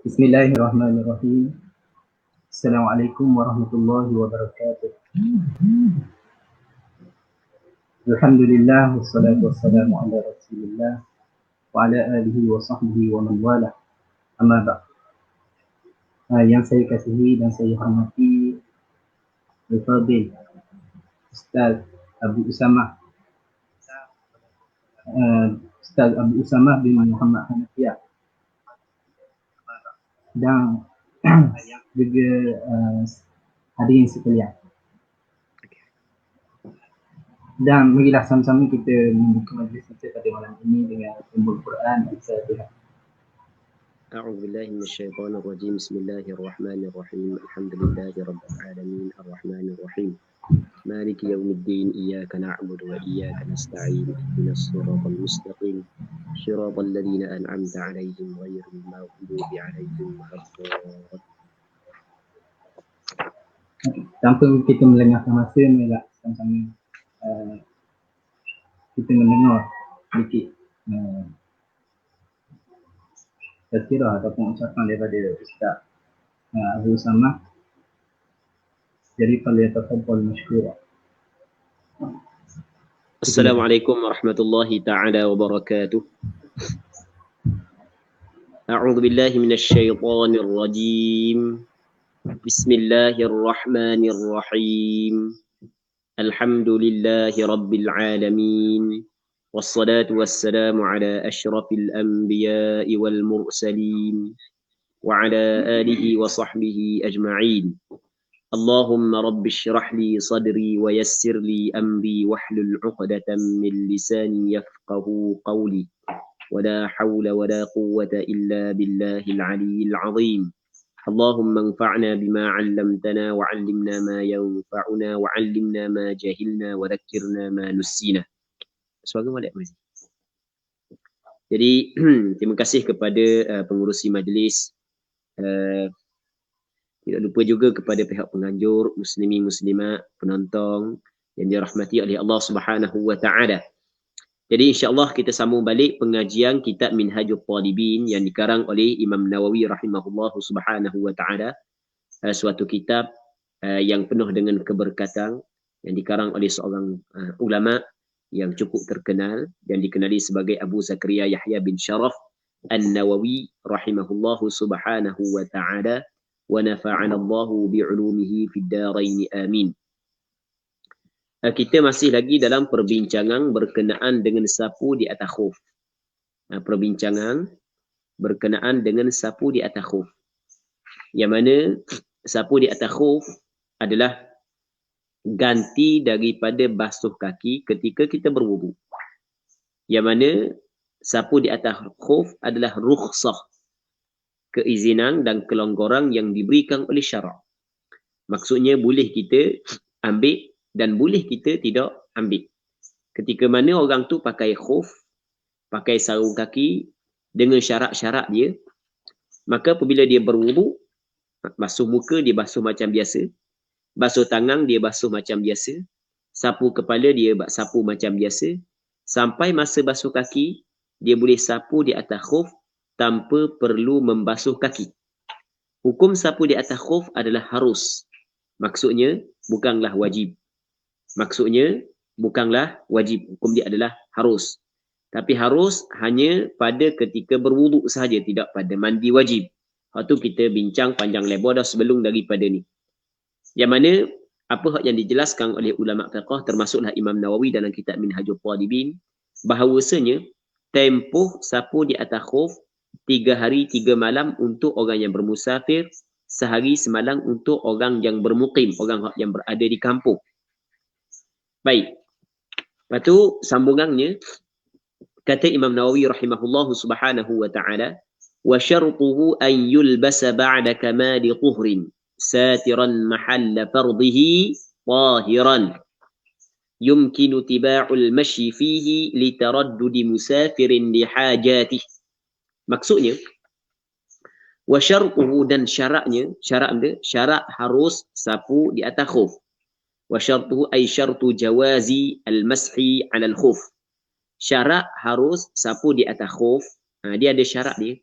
Bismillahirrahmanirrahim. Assalamualaikum warahmatullahi wabarakatuh. Alhamdulillah wassalatu wassalamu ala Rasulillah wa ala alihi wa sahbihi wa man wala. Amma ba'd. Yang saya kasihi dan saya hormati Al-Fadil Ustaz Abu Usamah Ustaz Abu Usamah bin Muhammad Hanafiyah dan juga hadirin sekalian. Dan marilah sama-sama kita membuka majlis kita pada malam ini dengan ummul Quran Al-Fatihah. أعوذ بالله من الشيطان الرجيم بسم الله الرحمن الرحيم الحمد لله رب العالمين الرحمن الرحيم مالك يوم الدين إياك نعبد وإياك نستعين اهدنا الصراط المستقيم صراط الذين أنعمت عليهم غير المغضوب عليهم ولا الضالين. Tanpa kita melengahkan masa, marilah sama-sama kita mendengar sedikit tazkirah ataupun ucapan daripada Ustaz Abu Usamah. Jadi falyatafaddal mashkura. Assalamualaikum warahmatullahi ta'ala wabarakatuh. A'udzu billahi minasyaitonir rajim. Bismillahirrahmanirrahim. Alhamdulillahi rabbil alamin. والصلاة والسلام على أشرف الأنبياء والمرسلين وعلى آله وصحبه أجمعين. اللهم رب اشرح لي صدري ويسر لي أمري واحلل عقدة من لساني يفقه قولي ولا حول ولا قوة إلا بالله العلي العظيم. اللهم انفعنا بما علمتنا وعلمنا ما ينفعنا وعلمنا ما جهلنا وذكرنا ما نسينا. Suara molek Mas. Jadi terima kasih kepada pengurusi majlis, tidak lupa juga kepada pihak penganjur, muslimin muslimat, penonton yang dirahmati oleh Allah Subhanahu wa taala. Jadi insya-Allah kita sambung balik pengajian kitab Minhajul Talibin yang dikarang oleh Imam Nawawi rahimahullah subhanahu wa taala, suatu kitab yang penuh dengan keberkatan yang dikarang oleh seorang ulama yang cukup terkenal dan dikenali sebagai Abu Zakaria Yahya bin Sharaf An-Nawawi rahimahullahu subhanahu wa ta'ala wa nafa'ana Allahu bi'ulumihi fid darain amin. Kita masih lagi dalam perbincangan berkenaan dengan sapu di atas khuf. Perbincangan berkenaan dengan sapu di atas khuf. Yang mana sapu di atas khuf adalah ganti daripada basuh kaki ketika kita berwudu. Yang mana sapu di atas khuf adalah rukhsah, keizinan dan kelonggaran yang diberikan oleh syarak. Maksudnya boleh kita ambil dan boleh kita tidak ambil. Ketika mana orang tu pakai khuf, pakai sarung kaki dengan syarat-syarat dia, maka apabila dia berwudu, basuh muka dia basuh macam biasa, basuh tangan dia basuh macam biasa, sapu kepala dia sapu macam biasa, sampai masa basuh kaki dia boleh sapu di atas khuf tanpa perlu membasuh kaki. Hukum sapu di atas khuf adalah harus. Maksudnya bukanlah wajib. Maksudnya bukanlah wajib. Hukum dia adalah harus. Tapi harus hanya pada ketika berwuduk sahaja, tidak pada mandi wajib. Waktu kita bincang panjang lebar dah sebelum daripada ni. Yang mana apa yang dijelaskan oleh ulama fiqh termasuklah Imam Nawawi dalam kitab Minhajul Talibin, bahawasanya tempoh sapu di atas khuf 3 hari 3 malam untuk orang yang bermusafir, sehari semalam untuk orang yang bermukim, orang yang berada di kampung. Baik. Lepas tu sambungannya kata Imam Nawawi rahimahullahu subhanahu wa ta'ala, wa syartuhu an yulbasa ba'da kamali tuhrin satiran mahalla fardihi tahiran yumkinu tiba'ul masyi fihi litaraddudi musafirin lihajatih. Maksudnya wa syartuhu, dan syaratnya, syarat harus sapu di atas khuf. Wa syartuhu ay syartu jawazi al-mashi 'ala al-khuf. Syarat harus sapu di atas khuf. Dia ada syarat dia.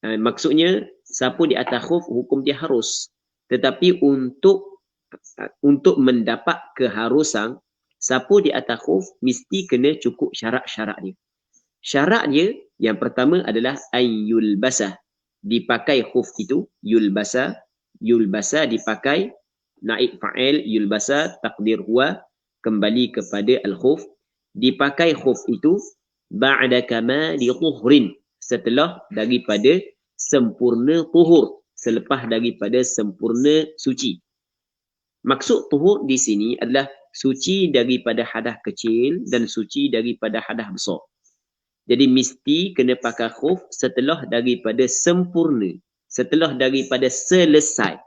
Maksudnya sapu di atas khuf hukum dia harus. Tetapi untuk mendapat keharusan sapu di atas khuf mesti kena cukup syarat-syarat dia. Syarat dia yang pertama adalah ayyul basah. Dipakai khuf itu yulbasa dipakai naib fa'il yulbasa takdir huwa kembali kepada al-khuf. Dipakai khuf itu ba'da kamali tuhrin, setelah daripada sempurna tuhur, selepas daripada sempurna suci. Maksud tuhur di sini adalah suci daripada hadas kecil dan suci daripada hadas besar. Jadi mesti kena pakai khuf setelah daripada sempurna, setelah daripada selesai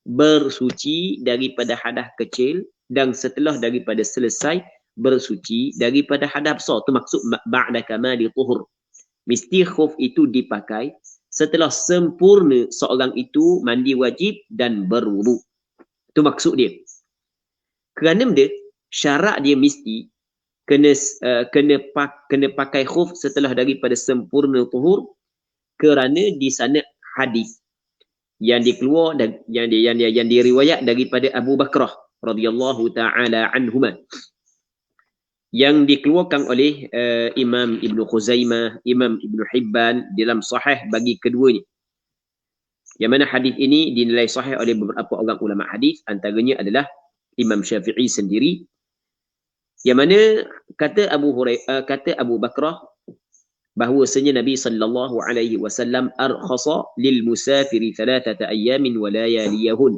bersuci daripada hadas kecil dan setelah daripada selesai bersuci daripada hadas besar. Itu maksud ba'da kamali tuhur. Mesti khuf itu dipakai setelah sempurna seorang itu mandi wajib dan berwudu. Itu maksud dia. Kerana dia syarat dia mesti kena pakai khuf setelah daripada sempurna tuhur, kerana di sana hadis yang dikeluar dan yang diriwayat daripada Abu Bakrah radhiyallahu taala anhuma, yang dikeluarkan oleh Imam Ibn Khuzaimah, Imam Ibn Hibban dalam sahih bagi keduanya. Yang mana hadis ini dinilai sahih oleh beberapa orang ulama hadis, antaranya adalah Imam Syafi'i sendiri. Yang mana kata Abu Bakrah bahwasanya Nabi sallallahu alaihi wasallam arkhasa lil musafiri 3 ayamin wa layaliyahun.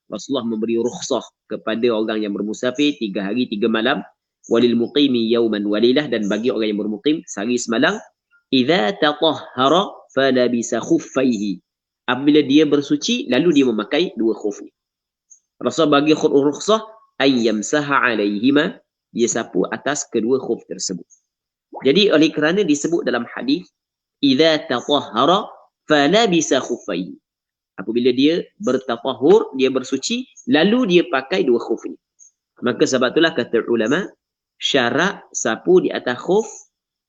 Rasulullah memberi rukhsah kepada orang yang bermusafir 3 hari 3 malam, walil muqimi yawman walilah, dan bagi orang yang bermukim sehari semalam, idza tatahhara falabisa khuffaihi, apabila dia bersuci lalu dia memakai 2 khuf. Rasul bagi rukhsah ayyamsaha alaihima, dia sapu atas kedua khuf tersebut. Jadi oleh kerana disebut dalam hadis idza tatahhara falabisa khuffaihi, apabila dia bertatahur, dia bersuci lalu dia pakai 2 khuf ini, maka sebab itulah kata ulama syarat sapu di atas khuf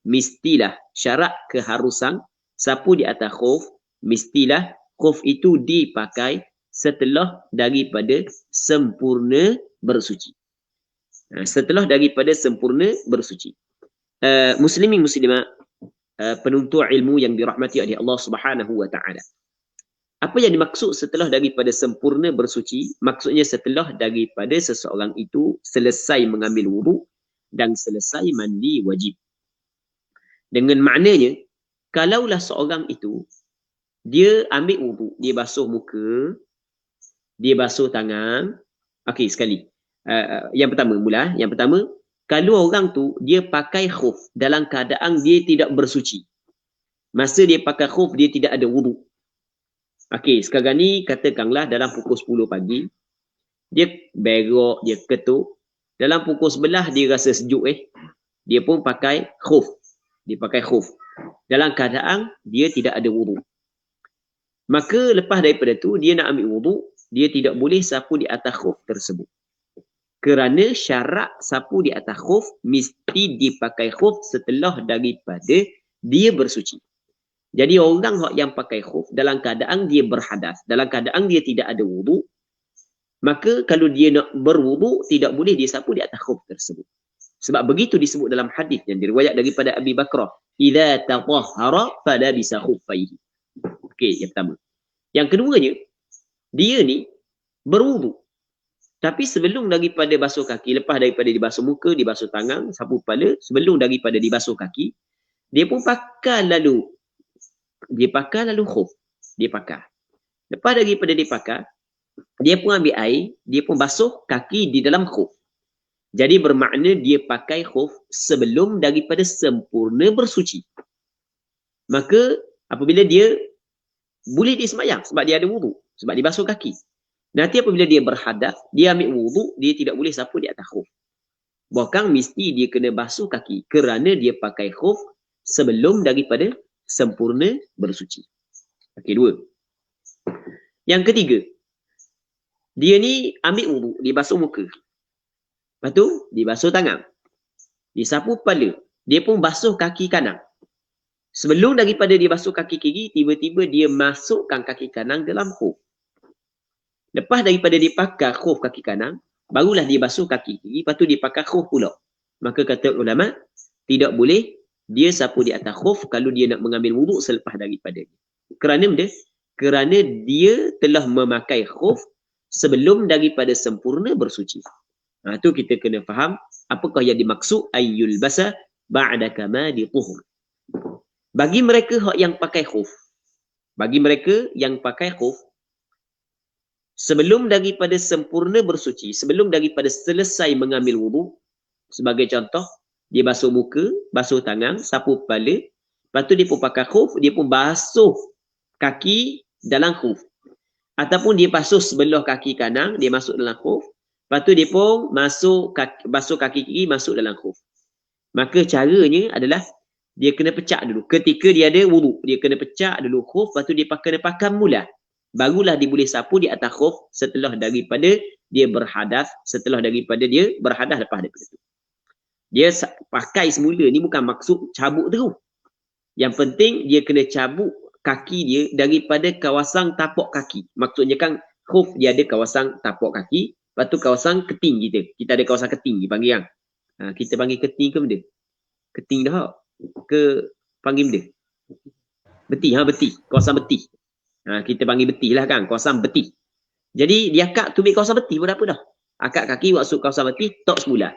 mestilah, syarat keharusan sapu di atas khuf mestilah khuf itu dipakai setelah daripada sempurna bersuci. Setelah daripada sempurna bersuci. Muslimin muslimat, penuntut ilmu yang dirahmati oleh Allah Subhanahu wa taala. Apa yang dimaksud setelah daripada sempurna bersuci? Maksudnya setelah daripada seseorang itu selesai mengambil wudu dan selesai mandi wajib. Dengan maknanya, kalaulah seorang itu dia ambil wudu, dia basuh muka, dia basuh tangan. Okey, sekali. Yang pertama, kalau orang tu dia pakai khuf dalam keadaan dia tidak bersuci. Masa dia pakai khuf dia tidak ada wudu. Okey, sekarang ni katakanlah dalam pukul 10 pagi dia berak, dia ketuk. Dalam pukul 11 dia rasa sejuk dia pun pakai khuf. Dia pakai khuf dalam keadaan dia tidak ada wudu. Maka lepas daripada tu dia nak ambil wudu, dia tidak boleh sapu di atas khuf tersebut. Kerana syarat sapu di atas khuf mesti dipakai khuf setelah daripada dia bersuci. Jadi orang yang pakai khuf dalam keadaan dia berhadas, dalam keadaan dia tidak ada wudu, maka kalau dia nak berwudu tidak boleh dia sapu di atas khuf tersebut. Sebab begitu disebut dalam hadis yang diriwayat daripada Abi Bakrah, idza tatahhara falabisa khuffaihi. Okey, yang pertama. Yang keduanya, dia ni berwudu. Tapi sebelum daripada basuh kaki, lepas daripada dibasuh muka, dibasuh tangan, sapu kepala, sebelum daripada dibasuh kaki, dia pun pakai lalu khuf. Dia pakai. Lepas daripada dia pakai, dia pun ambil air, dia pun basuh kaki di dalam khuf. Jadi bermakna dia pakai khuf sebelum daripada sempurna bersuci. Maka apabila dia boleh dia sembahyang sebab dia ada wudu, sebab dia basuh kaki. Nanti apabila dia berhadas, dia ambil wudu, dia tidak boleh sapu di atas khuf. Bahkan mesti dia kena basuh kaki kerana dia pakai khuf sebelum daripada sempurna bersuci. Okey, 2. Yang ketiga, dia ni ambil wudu, dia basuh muka. Lepas tu, dibasuh tangan. Disapu kepala. Dia pun basuh kaki kanan. Sebelum daripada dia basuh kaki kiri, tiba-tiba dia masukkan kaki kanan dalam khuf. Lepas daripada dia pakai khuf kaki kanan, barulah dia basuh kaki kiri, lepas tu dia pakai khuf pula. Maka kata ulama, tidak boleh dia sapu di atas khuf kalau dia nak mengambil wuduk selepas daripada dia. Kerana benda? Kerana dia telah memakai khuf sebelum daripada sempurna bersuci. Tu kita kena faham apakah yang dimaksud ayyul basa ba'da kamali tuhur. Bagi mereka yang pakai khuf, sebelum daripada sempurna bersuci, sebelum daripada selesai mengambil wuduk, sebagai contoh, dia basuh muka, basuh tangan, sapu kepala, lepas tu dia pun pakai khuf, dia pun basuh kaki dalam khuf. Ataupun dia basuh sebelah kaki kanan, dia masuk dalam khuf, lepas tu dia pun basuh kaki kiri, masuk dalam khuf. Maka caranya adalah dia kena pecah dulu. Ketika dia ada wuduk, dia kena pecah dulu khuf, lepas tu dia kena pakai mula. Barulah dia boleh sapu di atas khuf setelah daripada dia berhadas, lepas daripada itu. Dia pakai semula ni bukan maksud cabut terus. Yang penting dia kena cabut kaki dia daripada kawasan tapak kaki. Maksudnya kan khuf dia ada kawasan tapak kaki, lepas tu kawasan keting kita. Kita ada kawasan keting dipanggil kan. Kita panggil keting ke benda? Keting dah ke panggil benda? Beti, beti. Kawasan beti. Kita panggil beti lah kan, kawasan beti. Jadi dia akak tubik kawasan beti pun apa dah. Akak kaki masuk kawasan beti, tok semula.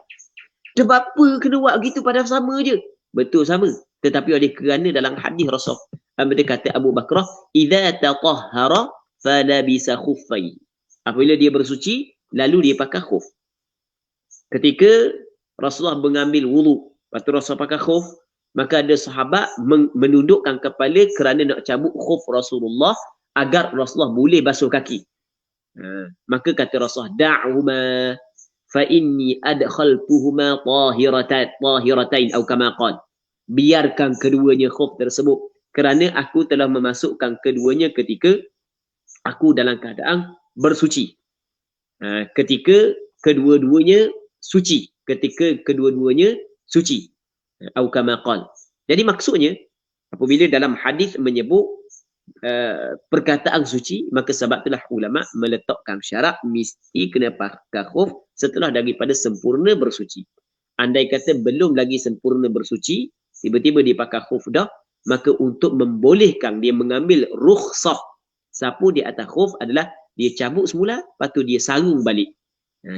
Sebab apa kena buat gitu pada sama je? Betul sama. Tetapi oleh kerana dalam hadis Rasul, dia kata Abu Bakrah, idza tatahhara falabisa khuffai. Apabila dia bersuci, lalu dia pakai khuf. Ketika Rasulullah mengambil wuduk, lepas tu Rasulullah pakai khuf, maka ada sahabat menundukkan kepala kerana nak cabut khuf Rasulullah agar Rasulullah boleh basuh kaki. Maka kata Rasulullah, da'huma fa inni adkhaltuhuma tahiratain atau kama qala. Biarkan keduanya khuf tersebut kerana aku telah memasukkan keduanya ketika aku dalam keadaan bersuci. Ketika kedua-duanya suci. Atau kama qala. Jadi maksudnya apabila dalam hadis menyebut perkataan suci, maka sebab itulah ulama meletakkan syarat mesti kena pakai khuf setelah daripada sempurna bersuci. Andai kata belum lagi sempurna bersuci, tiba-tiba dia pakai khuf dah, maka untuk membolehkan dia mengambil rukhsah sapu di atas khuf adalah dia cabut semula, lepas tu dia sarung balik.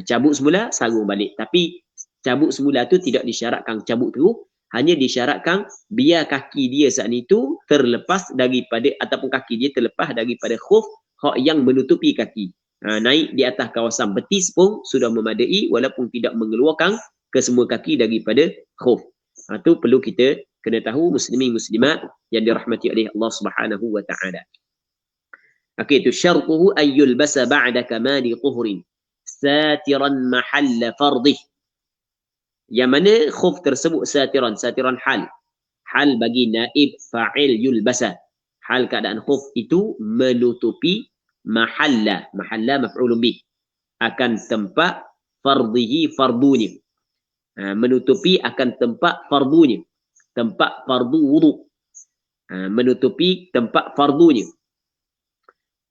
Cabut semula, sarung balik. Tapi cabut semula tu tidak disyaratkan cabut terus, hanya disyaratkan biar kaki dia saat itu terlepas daripada, ataupun kaki dia terlepas daripada khuf yang menutupi kaki. Naik di atas kawasan betis pun sudah memadai walaupun tidak mengeluarkan kesemua kaki daripada khuf. Itu perlu kita kena tahu, muslimin muslimat yang dirahmati oleh Allah Subhanahu wa taala. Okey, itu syartuhu ayyul basa ba'da kamali tuhrin satiran mahalla fardih. Yang mana khuf tersebut satiran hal bagi naib fa'il yulbasa. Hal keadaan khuf itu menutupi mahalla maf'ulun bih, akan tempat fardhihi fardunya. Menutupi akan tempat fardunya, tempat fardu wudu. Menutupi tempat fardunya.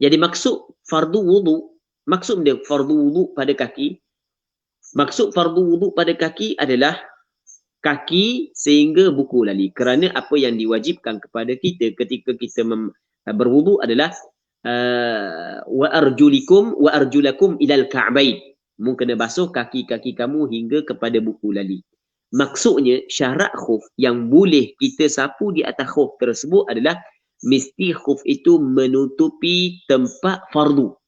Jadi maksud fardu wudu, maksud dia fardu wudu pada kaki. Maksud fardu wuduk pada kaki adalah kaki sehingga buku lali. Kerana apa yang diwajibkan kepada kita ketika kita berwuduk adalah wa arjulakum ilal ka'bain. Mu kena basuh kaki-kaki kamu hingga kepada buku lali. Maksudnya syarat khuf yang boleh kita sapu di atas khuf tersebut adalah mesti khuf itu menutupi tempat fardu.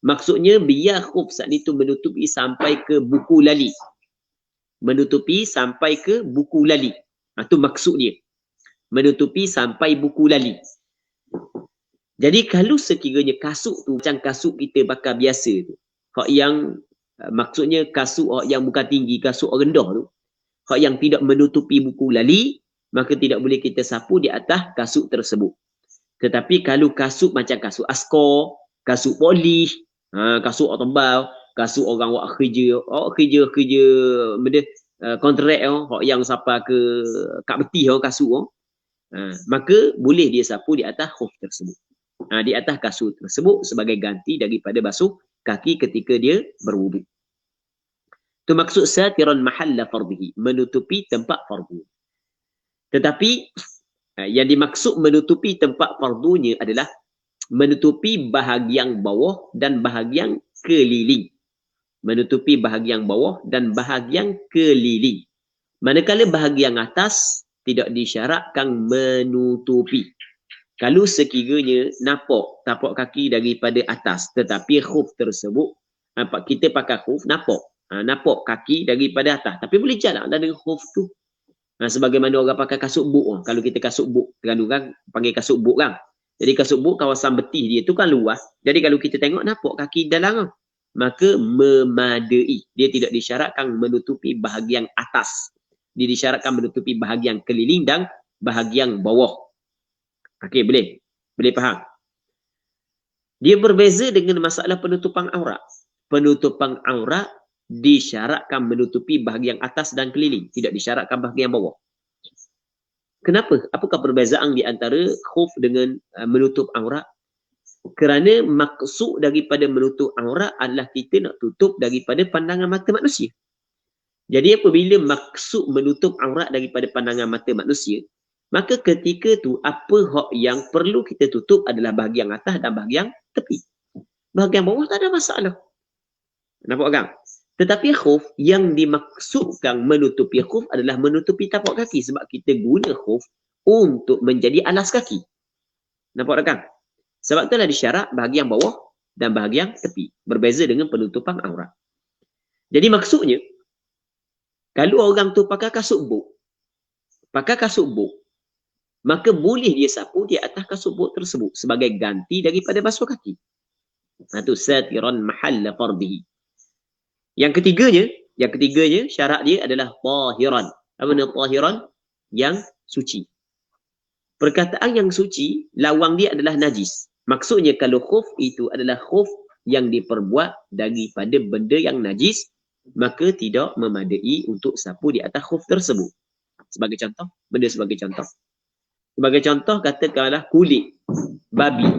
Maksudnya biar khuf saat itu menutupi sampai ke buku lali. Menutupi sampai ke buku lali. Itu maksud dia. Menutupi sampai buku lali. Jadi kalau sekiranya kasut tu macam kasut kita bakar biasa tu. Hak yang maksudnya kasut yang bukan tinggi, kasut rendah tu. Hak yang tidak menutupi buku lali, maka tidak boleh kita sapu di atas kasut tersebut. Tetapi kalau kasut macam kasut askar, kasut polis, kasut tebal, kasut orang buat kerja benda kontrak hok yang siapa ke kat beti kasut maka boleh dia sapu di atas khuf tersebut. Di atas kasut tersebut sebagai ganti daripada basuh kaki ketika dia berwudu. Itu maksud satiran mahalla fardhihi, menutupi tempat fardu. Tetapi yang dimaksud menutupi tempat fardunya adalah menutupi bahagian bawah dan bahagian keliling. Menutupi bahagian bawah dan bahagian keliling. Manakala bahagian atas tidak disyaratkan menutupi. Kalau sekiranya nampak tapak kaki daripada atas, tetapi khuf tersebut, kita pakai khuf, nampak kaki daripada atas. Tapi boleh jalan dengan khuf tu. Sebagaimana orang pakai kasut buk. Kalau kita kasut buk, terlalu kan panggil kasut buk kan. Jadi kasut buk kawasan betih dia tu kan luas. Jadi kalau kita tengok nampak kaki dalam, maka memadai. Dia tidak disyaratkan menutupi bahagian atas. Dia disyaratkan menutupi bahagian keliling dan bahagian bawah. Okey, boleh faham. Dia berbeza dengan masalah penutupan aurat. Penutupan aurat disyaratkan menutupi bahagian atas dan keliling, tidak disyaratkan bahagian bawah. Kenapa? Apakah perbezaan di antara khuf dengan menutup aurat? Kerana maksud daripada menutup aurat adalah kita nak tutup daripada pandangan mata manusia. Jadi apabila maksud menutup aurat daripada pandangan mata manusia, maka ketika tu apa hak yang perlu kita tutup adalah bahagian atas dan bahagian tepi. Bahagian bawah tak ada masalah. Nampak kan? Tetapi khuf yang dimaksudkan menutupi khuf adalah menutupi tapak kaki sebab kita guna khuf untuk menjadi alas kaki. Nampak kan? Sebab itulah disyarat bahagian bawah dan bahagian tepi. Berbeza dengan penutupan aurat. Jadi maksudnya, kalau orang tu pakai kasut buk, maka boleh dia sapu di atas kasut buk tersebut sebagai ganti daripada basuh kaki. Itu satiran mahalla fardhihi. Yang ketiganya syarat dia adalah tahiran. Apa makna tahiran? Yang suci. Perkataan yang suci, lawang dia adalah najis. Maksudnya kalau khuf itu adalah khuf yang diperbuat daripada benda yang najis, maka tidak memadai untuk sapu di atas khuf tersebut. Sebagai contoh, Sebagai contoh, katakanlah kulit babi,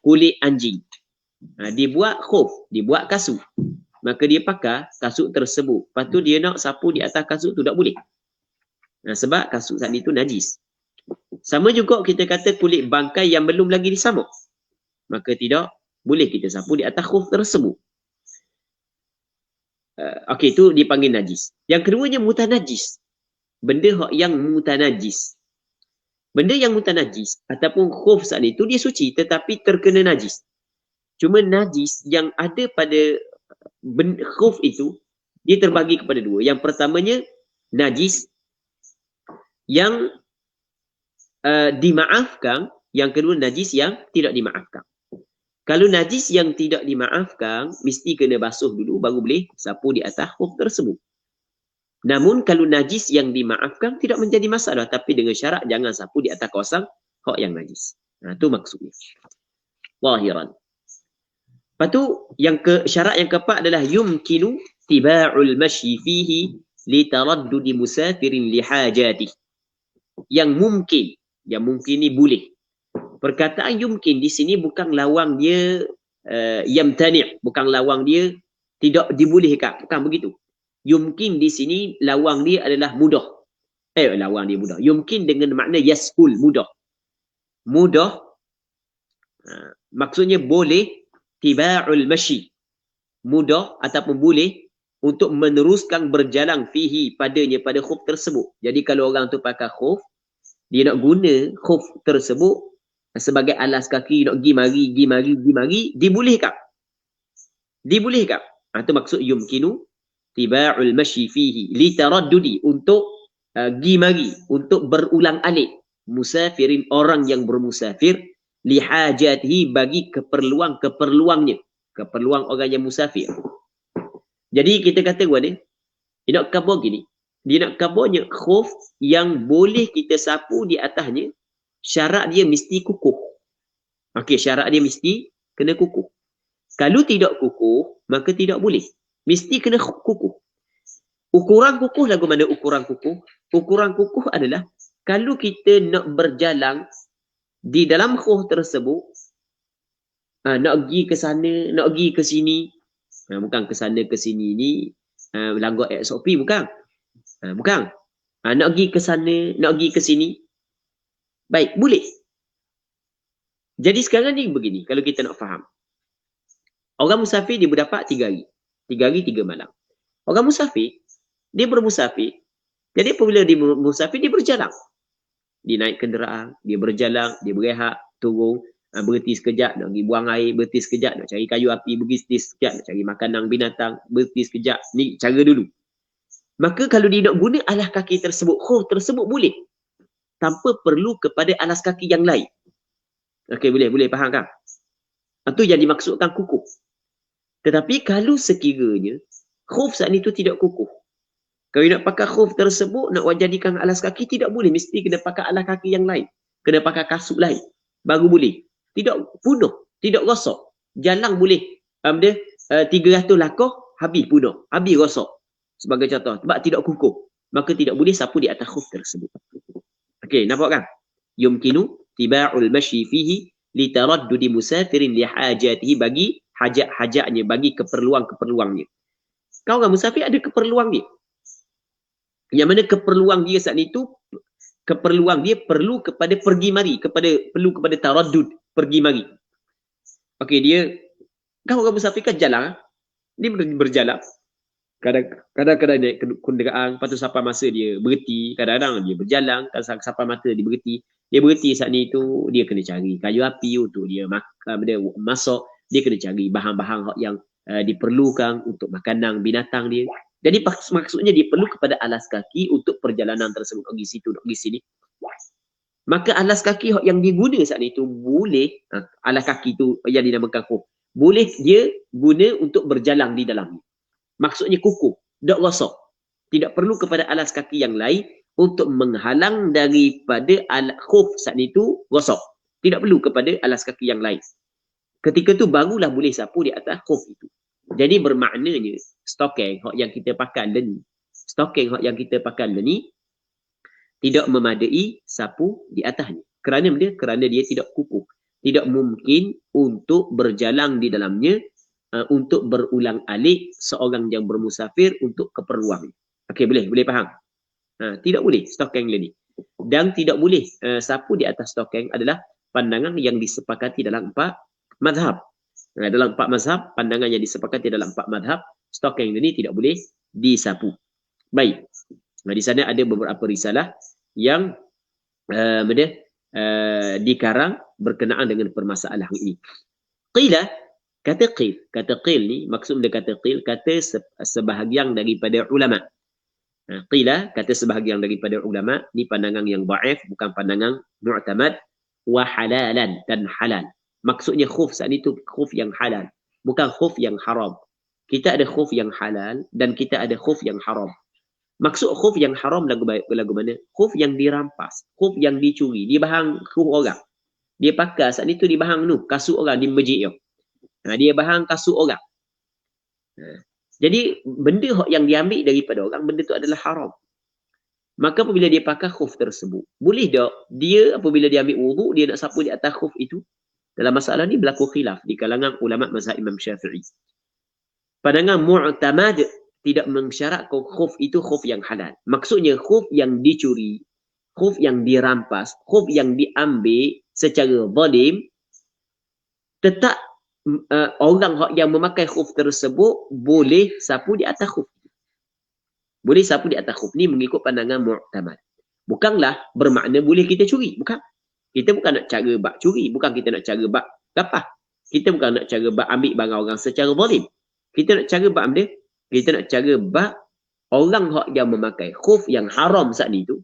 kulit anjing. Dibuat khuf, dibuat kasut. Maka dia pakai kasut tersebut. Lepas tu dia nak sapu di atas kasut tu tak boleh. Sebab kasut tadi tu najis. Sama juga kita kata kulit bangkai yang belum lagi disamuk. Maka tidak boleh kita sapu di atas khuf tersebut. Okey, itu dipanggil najis. Yang keduanya mutanajis. Benda yang mutanajis. Benda yang mutanajis ataupun khuf saat itu dia suci tetapi terkena najis. Cuma najis yang ada pada khuf itu dia terbagi kepada dua. Yang pertamanya najis yang dimaafkan, yang kedua najis yang tidak dimaafkan. Kalau najis yang tidak dimaafkan mesti kena basuh dulu baru boleh sapu di atas khuf tersebut. Namun kalau najis yang dimaafkan tidak menjadi masalah, tapi dengan syarat jangan sapu di atas kawasan hak yang najis. Itu maksudnya. Zahiran. Lepas tu syarat yang keempat adalah yumkinu tiba'ul masyi fihi li taraddudi musafirin li hajatih. Yang mungkin ni boleh. Perkataan yumkin di sini bukan lawang dia yamtani', bukan lawang dia tidak dibolehkan, bukan begitu. Yumkin di sini lawang dia adalah mudah. Lawang dia mudah. Yumkin dengan makna yashul, mudah. Mudah maksudnya boleh tiba'ul masyi, mudah ataupun boleh untuk meneruskan berjalan fihi padanya pada khuf tersebut. Jadi kalau orang tu pakai khuf, dia nak guna khuf tersebut sebagai alas kaki, nak pergi mari, dibolehkan. Dibolehkan. Itu maksud yumkinu tiba'ul masyi fihi li taraddudi, untuk pergi mari, untuk berulang alik, musafirin, orang yang bermusafir, li hajatihi, bagi keperluannya, keperluan orang yang musafir. Jadi kita kata dia nak khabar gini, dia nak khabarnya khuf yang boleh kita sapu di atasnya, syarat dia mesti kukuh. Okey, syarat dia mesti kena kukuh. Kalau tidak kukuh, maka tidak boleh. Mesti kena kukuh. Ukuran kukuh lagu mana ukuran kukuh? Ukuran kukuh adalah kalau kita nak berjalan di dalam khuf tersebut, nak pergi ke sana, nak pergi ke sini, bukan ke sana ke sini ni langgar SOP, bukan. Bukan. Nak pergi ke sana, nak pergi ke sini. Baik, boleh. Jadi sekarang ni begini, kalau kita nak faham. Orang musafir dia berdapat 3 hari. 3 hari 3 malam. Orang musafir, dia bermusafir. Jadi apabila dia musafir, dia berjalan. Dia naik kenderaan, dia berjalan, dia berehat, turun, berhenti sekejap, nak pergi buang air, berhenti sekejap, nak cari kayu api, berhenti sekejap, nak cari makanan binatang, berhenti sekejap. Ni cara dulu. Maka kalau dia nak guna alas kaki tersebut, khuf tersebut boleh. Tanpa perlu kepada alas kaki yang lain. Okey, boleh faham kan? Itu yang dimaksudkan kukuh. Tetapi kalau sekiranya khuf saat itu tidak kukuh. Kalau nak pakai khuf tersebut, nak jadikan alas kaki, tidak boleh. Mesti kena pakai alas kaki yang lain. Kena pakai kasut lain. Baru boleh. Tidak punah. Tidak rosak. Jalan boleh. 300 langkah, habis punah. Habis rosak. Sebagai contoh. Sebab tidak kukuh. Maka tidak boleh sapu di atas khuf tersebut. Okey, nampak kan? Yumkinu tiba'ul masyi fihi litaraddudi musafirin lihajatihi, bagi hajat-hajatnya, bagi keperluan-keperluannya. Kau orang musafir ada keperluan dia. Yang mana keperluan dia saat itu, keperluan dia perlu kepada pergi mari, perlu kepada taraddud, pergi mari. Okey, dia kau orang musafir kan jalan, dia berjalan. Kadang-kadang naik kenderaan, lepas tu sampai masa dia berhenti, kadang-kadang dia berjalan, sampai masa dia berhenti. Dia berhenti saat ni tu, dia kena cari kayu api untuk dia masak, dia kena cari bahan-bahan yang diperlukan untuk makanan binatang dia. Jadi maksudnya dia perlu kepada alas kaki untuk perjalanan tersebut, nak pergi situ, nak pergi sini. Maka alas kaki yang diguna saat itu boleh, alas kaki tu yang dinamakan khuf, boleh dia guna untuk berjalan di dalamnya. Maksudnya kukuh, tak rosak. Tidak perlu kepada alas kaki yang lain untuk menghalang daripada khuf saat itu rosak. Tidak perlu kepada alas kaki yang lain. Ketika tu barulah boleh sapu di atas khuf itu. Jadi bermaknanya stokeng yang kita pakai ni, tidak memadai sapu di atasnya. Kerana dia tidak kukuh. Tidak mungkin untuk berjalan di dalamnya, untuk berulang alik seorang yang bermusafir untuk keperluan. Okey, boleh faham? Tidak boleh stokeng ni. Dan tidak boleh sapu di atas stokeng adalah pandangan yang disepakati dalam 4 mazhab. Dalam 4 mazhab, pandangan yang disepakati dalam 4 mazhab, stokeng ini tidak boleh disapu. Baik. Di sana ada beberapa risalah yang dikarang berkenaan dengan permasalahan ini. Qila, kata qil ni, maksud dia kata qil, kata sebahagian daripada ulama. Qila, kata sebahagian daripada ulama, ni pandangan yang dhaif, bukan pandangan mu'tamad, wa halalan, dan halal. Maksudnya khuf saat itu khuf yang halal, bukan khuf yang haram. Kita ada khuf yang halal dan kita ada khuf yang haram. Maksud khuf yang haram lagu mana? Khuf yang dirampas, khuf yang dicuri, dia bahang khuf orang. Dia pakai saat itu di bahang kasut orang di masjid. Dia bahang kasut orang. Jadi benda yang diambil daripada orang, benda itu adalah haram. Maka apabila dia pakai khuf tersebut, boleh tak dia apabila dia ambil wuduk, dia nak sapu di atas khuf itu? Dalam masalah ni berlaku khilaf di kalangan ulama mazhab Imam Syafi'i. Pandangan mu'tamad tidak mensyaratkan khuf itu khuf yang halal. Maksudnya khuf yang dicuri, khuf yang dirampas, khuf yang diambil secara zalim, tetap orang yang memakai khuf tersebut boleh sapu di atas khuf. Boleh sapu di atas khuf ni mengikut pandangan mu'tamad. Bukanlah bermakna boleh kita curi, bukan. Kita bukan nak cara bak curi, bukan kita nak cara bak gapah. Kita bukan nak cara bak ambil barang orang secara zalim. Kita nak cara bak ambil, kita nak cara bak orang yang memakai khuf yang haram saat itu,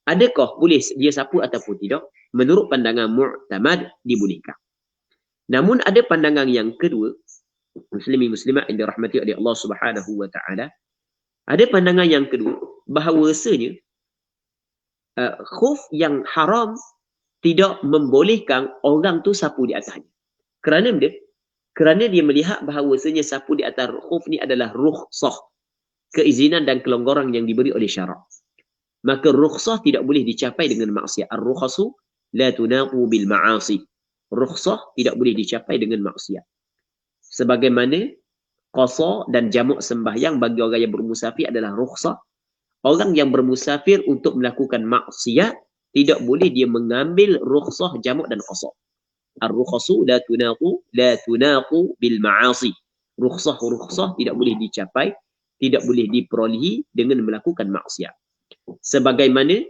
adakah boleh dia sapu ataupun tidak? Menurut pandangan mu'tamad dibolehkan. Namun ada pandangan yang kedua, muslimin muslimat yang dirahmati oleh Allah Subhanahu wa taala, ada pandangan yang kedua bahawasanya khuf yang haram tidak membolehkan orang tu sapu di atasnya. Kerana Kerana dia melihat bahawasanya sapu di atas khuf ni adalah rukhsah, keizinan dan kelonggaran yang diberi oleh syarak. Maka rukhsah tidak boleh dicapai dengan maksiat. Ar-rukhasu la tunaqu bil ma'asi. Rukhsah tidak boleh dicapai dengan maksiat. Sebagaimana qasa dan jamak sembahyang bagi orang yang bermusafir adalah rukhsah. Orang yang bermusafir untuk melakukan maksiat tidak boleh dia mengambil rukhsah jamak dan qasa. Ar-rukhasu la tunaqu bil ma'asi. Rukhsah tidak boleh dicapai, tidak boleh diperolehi dengan melakukan maksiat. Sebagaimana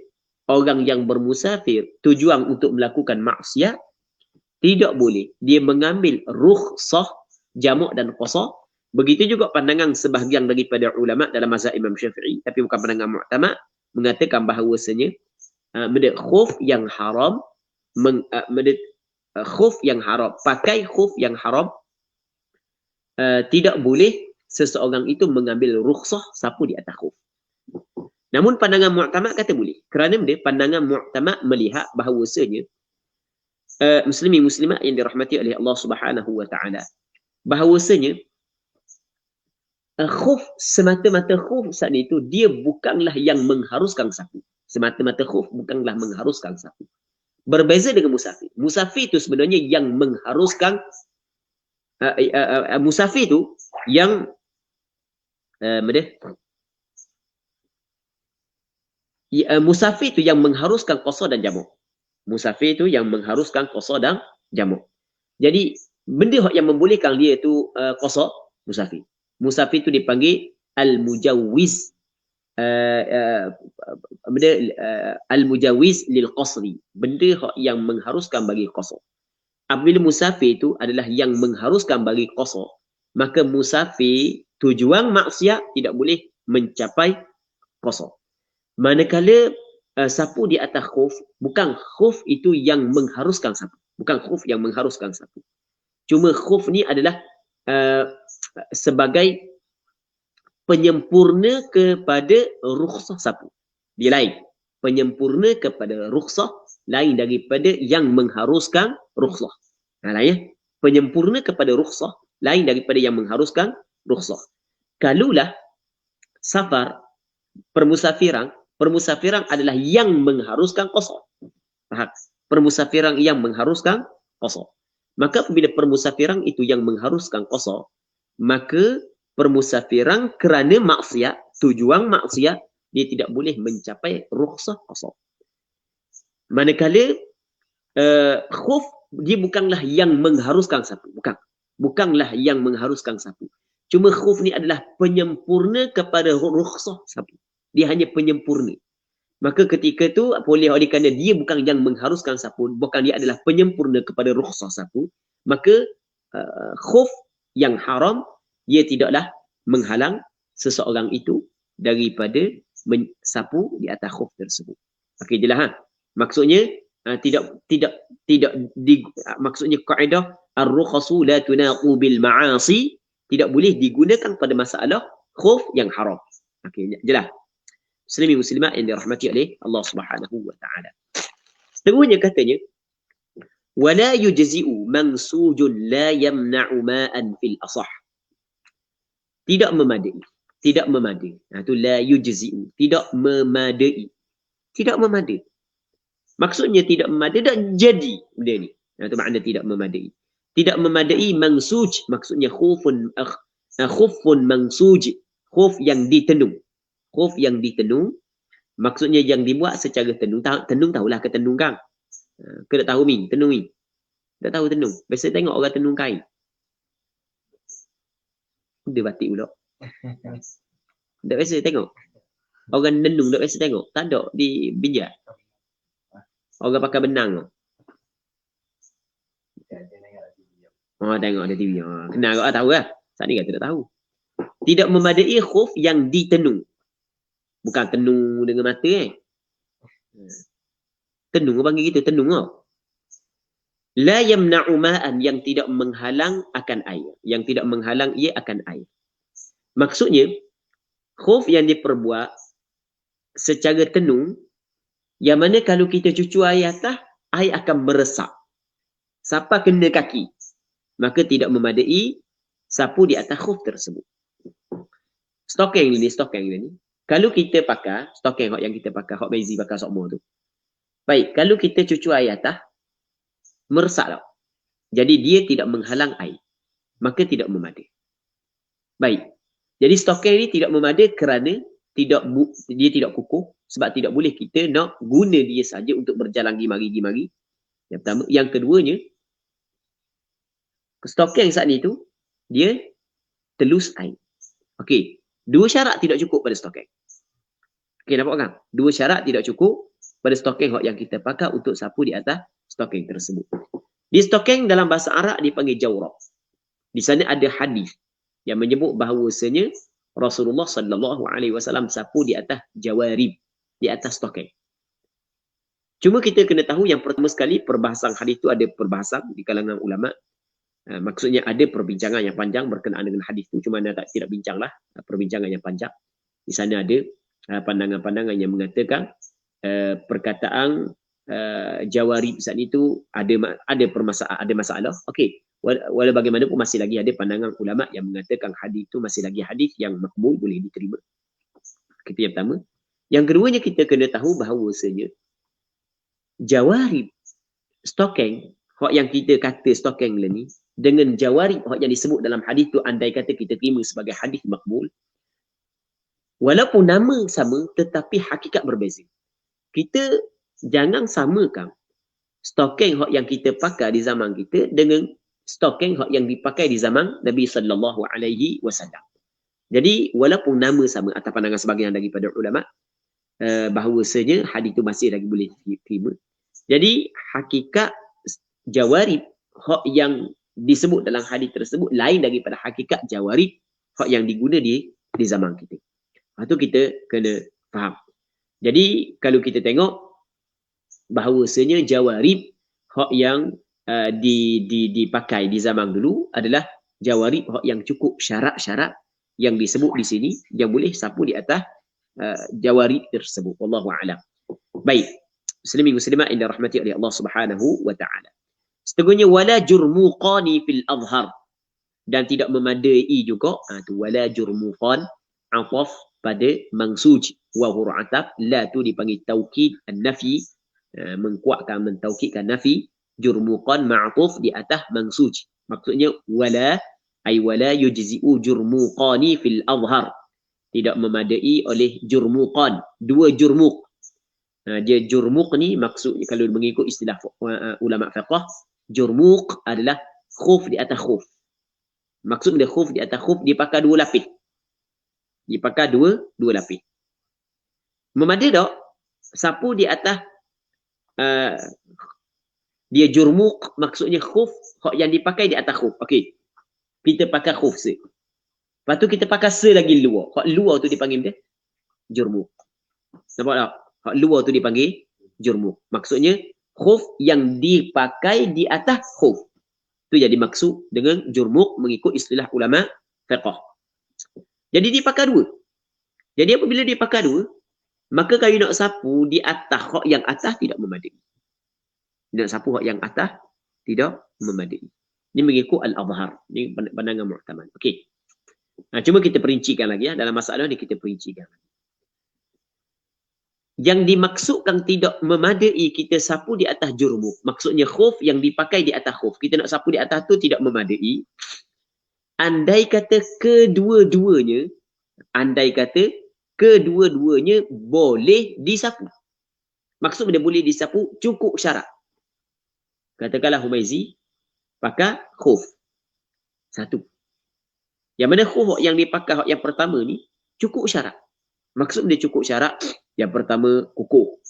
orang yang bermusafir tujuan untuk melakukan maksiat tidak boleh dia mengambil rukhsah jamak dan qasa. Begitu juga pandangan sebahagian daripada ulama dalam mazhab Imam Syafi'i, tapi bukan pandangan mu'tamad, mengatakan bahawasanya khuf yang haram, khuf yang haram, pakai khuf yang haram, tidak boleh seseorang itu mengambil rukhsah sapu di atas khuf. Namun pandangan mu'tamad kata boleh. Kerana pandangan mu'tamad melihat bahawasanya muslimin muslimat yang dirahmati oleh Allah Subhanahu wa taala, bahawasanya khuf, semata-mata khuf saat itu dia bukanlah yang mengharuskan sapu. Semata-mata khuf bukanlah mengharuskan sapu. Berbeza dengan musafir. Musafir itu sebenarnya yang mengharuskan, musafir itu yang musafir itu yang mengharuskan qasa dan jamak. Musafir itu yang mengharuskan qasa dan jamak. Jadi benda yang membolehkan dia itu qasa, musafir. Musafir itu dipanggil al-mujawwiz, al-mujawwiz lil qasri. Benda yang mengharuskan bagi qasar. Apabila musafir itu adalah yang mengharuskan bagi qasar, maka musafir tujuan maksiat tidak boleh mencapai qasar. Manakala sapu di atas khuf, bukan khuf itu yang mengharuskan sapu. Bukan khuf yang mengharuskan sapu. Cuma khuf ni adalah sebagai penyempurna kepada rukhsah sapu. Dia lain. Penyempurna kepada rukhsah lain daripada yang mengharuskan rukhsah. Lain ya. Penyempurna kepada rukhsah lain daripada yang mengharuskan rukhsah. Kalulah safar, permusafiran adalah yang mengharuskan qasar. Faham? Permusafiran yang mengharuskan qasar. Maka apabila permusafiran itu yang mengharuskan qasar, maka permusafiran kerana maksiat, tujuan maksiat, dia tidak boleh mencapai rukhsah qasar. Manakala khuf, dia bukanlah yang mengharuskan sapu. Bukanlah yang mengharuskan sapu. Cuma khuf ni adalah penyempurna kepada rukhsah sapu. Dia hanya penyempurna. Maka ketika tu boleh oleh kerana dia bukan yang mengharuskan sapu, bukan dia adalah penyempurna kepada rukhsah sapu, maka khuf yang haram dia tidaklah menghalang seseorang itu daripada sapu di atas khuf tersebut. Okey, jelas ha? Maksudnya maksudnya kaedah ar-rukhasu la tunaqu bil ma'asi tidak boleh digunakan pada masalah khuf yang haram. Okey, jelas. Muslimin muslimat yang dirahmati oleh Allah Subhanahu wa taala. Seterusnya katanya wala yujzi'u mansujun la yamna'u ma'an fil asah. Tidak memadai. Itu la yujzi'u, tidak memadai. Tidak memadai. Maksudnya tidak memadai dan jadi benda ni. Itu makna tidak memadai. Tidak memadai mansuj, maksudnya khufun mansuj, khuf yang ditenung. Khuf yang ditenung, maksudnya yang dibuat secara tenung. Tenung tahulah ke tenung kan? Ke tak tahu min? Tenung min? Tak tahu tenung. Biasa tengok orang tenung kain. Dia batik pula. Tak biasa tengok. Orang tenung tak biasa tengok. Tak ada di bijak. Orang pakai benang. Tengok ada TV. Kenal kau tahu lah. Saat ni kata tak tahu. Tidak memadai khuf yang ditenung. Bukan tenung dengan mata Tenung, orang panggil gitu, tenung tau. La yamna'u ma'an, yang tidak menghalang akan air. Yang tidak menghalang ia akan air. Maksudnya, khuf yang diperbuat secara tenung, yang mana kalau kita cucu air atas, air akan meresap. Sampai kena kaki. maka tidak memadai sapu di atas khuf tersebut. Stokeng ni. Kalau kita pakai, stokeng yang kita pakai, hok Maizi pakai sokmo tu. Baik, kalau kita cucu air atas, meresap tau. Jadi dia tidak menghalang air. Maka tidak memadai. Baik. Jadi stokeng ni tidak memadai kerana dia tidak kukuh. Sebab tidak boleh kita nak guna dia saja untuk berjalan gimari. Yang pertama. Yang keduanya, stokeng saat ni tu, dia telus air. Okey. Dua syarat tidak cukup pada stokeng. Okey, nampak kan? Dua syarat tidak cukup pada stokeng yang kita pakai untuk sapu di atas stokeng tersebut. Di stokeng dalam bahasa Arab dipanggil jawrab. Di sana ada hadis yang menyebut bahawasanya Rasulullah sallallahu alaihi wasallam sapu di atas jawarib, di atas stokeng. Cuma kita kena tahu yang pertama sekali perbahasan hadis itu ada perbahasan di kalangan ulama. Maksudnya ada perbincangan yang panjang berkenaan dengan hadis itu. Cuma anda tidak bincanglah perbincangan yang panjang. Di sana ada pandangan-pandangan yang mengatakan perkataan jawarib saat itu ada masalah. Okey, walau bagaimanapun masih lagi ada pandangan ulama yang mengatakan hadis itu masih lagi hadis yang makbul, boleh diterima. Itu yang pertama. Yang keduanya kita kena tahu bahawasanya jawarib stokeng yang kita kata stokeng ni dengan jawarib yang disebut dalam hadis tu, andai kata kita terima sebagai hadis makbul, walaupun nama sama tetapi hakikat berbeza. Kita jangan samakan stokeng yang kita pakai di zaman kita dengan stokeng yang dipakai di zaman Nabi sallallahu alaihi wasallam. Jadi walaupun nama sama, atas pandangan sebahagian daripada ulama bahawasanya hadis itu masih lagi boleh diterima. Jadi hakikat jawarib yang disebut dalam hadis tersebut lain daripada hakikat jawarib yang diguna di zaman kita. Itu kita kena faham. Jadi kalau kita tengok bahawasanya jawarib yang dipakai di zaman dulu adalah jawarib yang cukup syarat-syarat yang disebut di sini yang boleh sapu di atas jawarib tersebut. Wallahu a'lam. Baik. Muslimin muslimat yang dirahmati oleh Allah Subhanahu wa taala. Seterusnya wala jurmuqani fil azhar, dan tidak memadai juga tu wala jurmuqan, ataf pada mansuj wa hur'atab, la tu dipanggil taukid an-nafi, mengkuatkan mentaukidkan nafi. Jurmuqan ma'tuf di atas mansuj, maksudnya wala ay wala yujzi'u jurmuqani fil azhar, tidak memadai oleh jurmuqan, dua jurmuq. Dia jurmuq ni maksudnya kalau mengikut istilah ulama fiqh, jurmuq adalah khuf di atas khuf. Maksud dia khuf di atas khuf, dia pakai dua lapis. Dia pakai dua lapis. Memadai tak? Sapu di atas dia jurmuq, maksudnya khuf yang dipakai di atas khuf. Okey. Kita pakai khuf se. Lepas tu kita pakai se lagi luar. Hak luar tu dipanggil dia jurmuq. Nampak tak? Hak luar tu dipanggil jurmuq. Maksudnya khuf yang dipakai di atas khuf. Itu jadi maksud dengan jurmuq mengikut istilah ulama fiqh. Jadi dia pakai dua. Jadi apabila dia pakai dua, maka kalau nak sapu di atas hak yang atas tidak memadai. Nak sapu hak yang atas tidak memadai. Ini mengikut al-azhar. Ini pandangan mu'tamad. Okey. Cuma kita perincikan lagi dalam masalah ni kita perincikan. Yang dimaksudkan tidak memadai kita sapu di atas jurmuq, maksudnya khuf yang dipakai di atas khuf, kita nak sapu di atas tu tidak memadai. Andai kata kedua-duanya boleh disapu. Maksud dia boleh disapu cukup syarat. Katakanlah Humaizi pakai khuf satu. Yang mana khuf yang dipakai yang pertama ni cukup syarat. Maksud dia cukup syarat, yang pertama kukuh,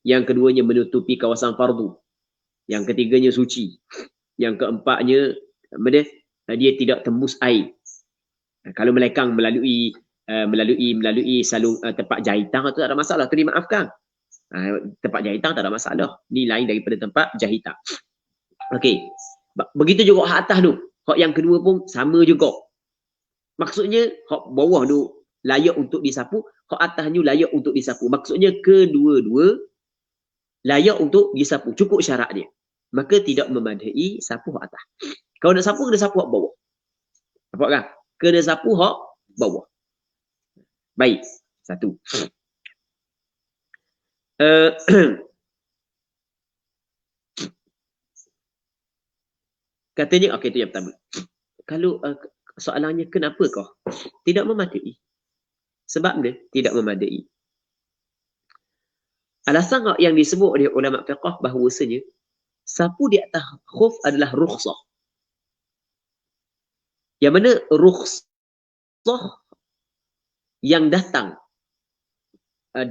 yang keduanya menutupi kawasan fardu, yang ketiganya suci, yang keempatnya dia tidak tembus air. Kalau melekang melalui salung tempat jahitan tu tak ada masalah, tu dimaafkan. Tempat jahitan tak ada masalah. Ni lain daripada tempat jahitan. Okey. Begitu juga hak atas tu. Hak yang kedua pun sama juga. Maksudnya hak bawah tu layak untuk disapu, hak atasnya layak untuk disapu. Maksudnya kedua-dua layak untuk disapu, cukup syarat dia. Maka tidak memadai sapu hak atas. Kalau nak sapu, kena sapu hak bawah. Nampak kan? Kena sapu hak bawah. Baik. Satu. Katanya, okey, itu yang pertama. Kalau soalannya kenapa kau tidak memadai? Sebab dia tidak memadai. Alasan yang disebut oleh ulama fiqh bahawasanya sapu di atas khuf adalah rukhsah. Yang mana rukhsah yang datang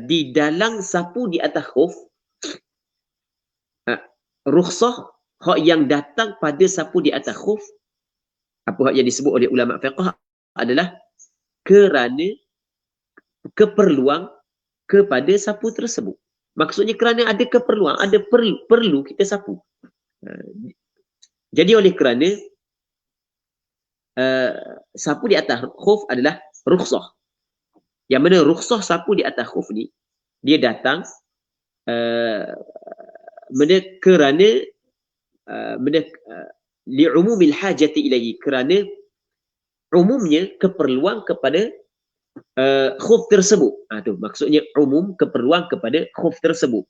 di dalam sapu di atas khuf, rukhsah hak yang datang pada sapu di atas khuf, apa hak yang disebut oleh ulama fiqh adalah kerana keperluan kepada sapu tersebut. Maksudnya kerana ada keperluan, ada perlu kita sapu. Jadi oleh kerana sapu di atas khuf adalah rukhsah. Yang mana rukhsah sapu di atas khuf ni, dia datang kerana li'umumil hajati ilaihi, kerana umumnya keperluan kepada khuf tersebut. Tu maksudnya umum keperluan kepada khuf tersebut.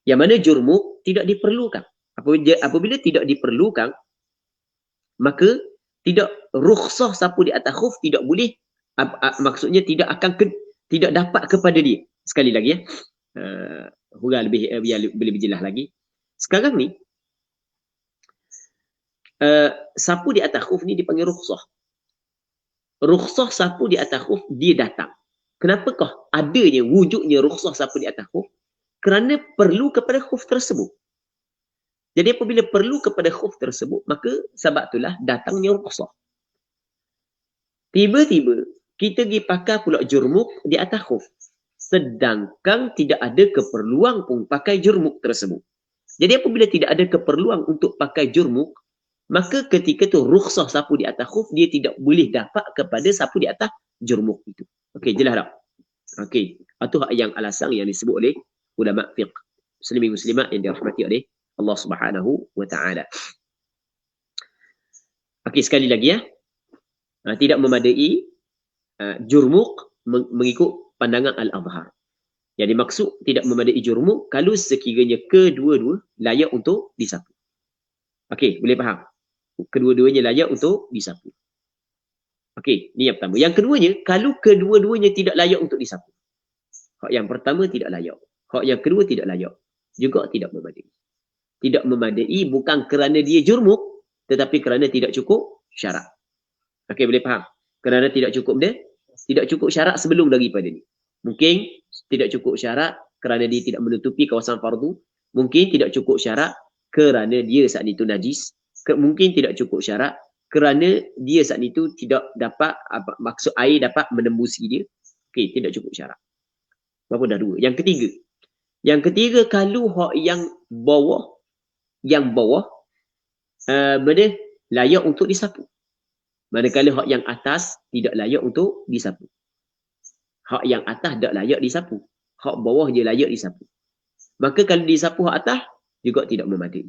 Yang mana jurmuk tidak diperlukan. Apabila tidak diperlukan, maka tidak rukhsah sapu di atas khuf tidak boleh, maksudnya tidak dapat kepada dia. Sekali lagi ya. Huraian biar lebih jelas lagi. Sekarang ni sapu di atas khuf ni dipanggil rukhsah. Rukhsah sapu di atas khuf dia datang. Kenapakah adanya wujudnya rukhsah sapu di atas khuf? Kerana perlu kepada khuf tersebut. Jadi apabila perlu kepada khuf tersebut, maka sebab itulah datangnya rukhsah. Tiba-tiba kita pergi pakai pula jurmuk di atas khuf, sedangkan tidak ada keperluan pun pakai jurmuk tersebut. Jadi apabila tidak ada keperluan untuk pakai jurmuk, maka ketika tu rukhsah sapu di atas khuf dia tidak boleh dapat kepada sapu di atas jurmuk itu. Okey, jelas tak? Okey, itu yang alasan yang disebut oleh ulama fiqh. Muslimin muslimat yang dirahmati oleh Allah Subhanahu wa taala. Okey, sekali lagi ya. Tidak memadai jurmuk mengikut pandangan al-Azhar. Yang dimaksud tidak memadai jurmuk kalau sekiranya kedua-dua layak untuk disapu. Okey, boleh faham? Kedua-duanya layak untuk disapu. Okey, ni yang pertama. Yang keduanya, kalau kedua-duanya tidak layak untuk disapu. Hak yang pertama tidak layak. Hak yang kedua tidak layak. Juga tidak memadai. Tidak memadai bukan kerana dia jurmuk, tetapi kerana tidak cukup syarat. Okey, boleh faham? Kerana tidak cukup dia, tidak cukup syarat sebelum daripada ni. Mungkin tidak cukup syarat kerana dia tidak menutupi kawasan fardu. Mungkin tidak cukup syarat kerana dia saat itu najis. Mungkin tidak cukup syarat kerana dia saat itu tidak dapat, maksud air dapat menembusi dia. Okey, tidak cukup syarat. Berapa dah dua? Yang ketiga. Yang ketiga, kalau hak yang bawah benda layak untuk disapu. Manakala hak yang atas tidak layak untuk disapu. Hak yang atas tak layak disapu. Hak bawah je layak disapu. Maka kalau disapu hak atas juga tidak memadai.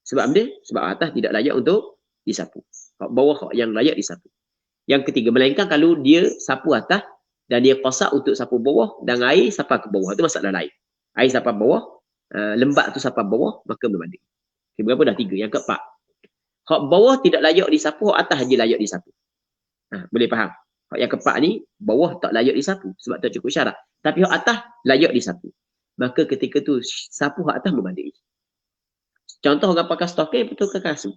Sebab dia, sebab atas tidak layak untuk disapu. Hak bawah hak yang layak disapu. Yang ketiga, melainkan kalau dia sapu atas dan dia kosak untuk sapu bawah dan air sapu ke bawah, itu masalah lain. Air sapu bawah, lembab tu sapu bawah, maka memadai. Okay, berapa dah? Tiga. Yang keempat, hak bawah tidak layak disapu, hak atas je layak disapu. Boleh faham? Hak yang keempat ni, bawah tak layak disapu sebab tak cukup syarat. Tapi hak atas layak disapu. Maka ketika tu sapu hak atas memadai. Contoh orang pakai stokin betul ke kasut.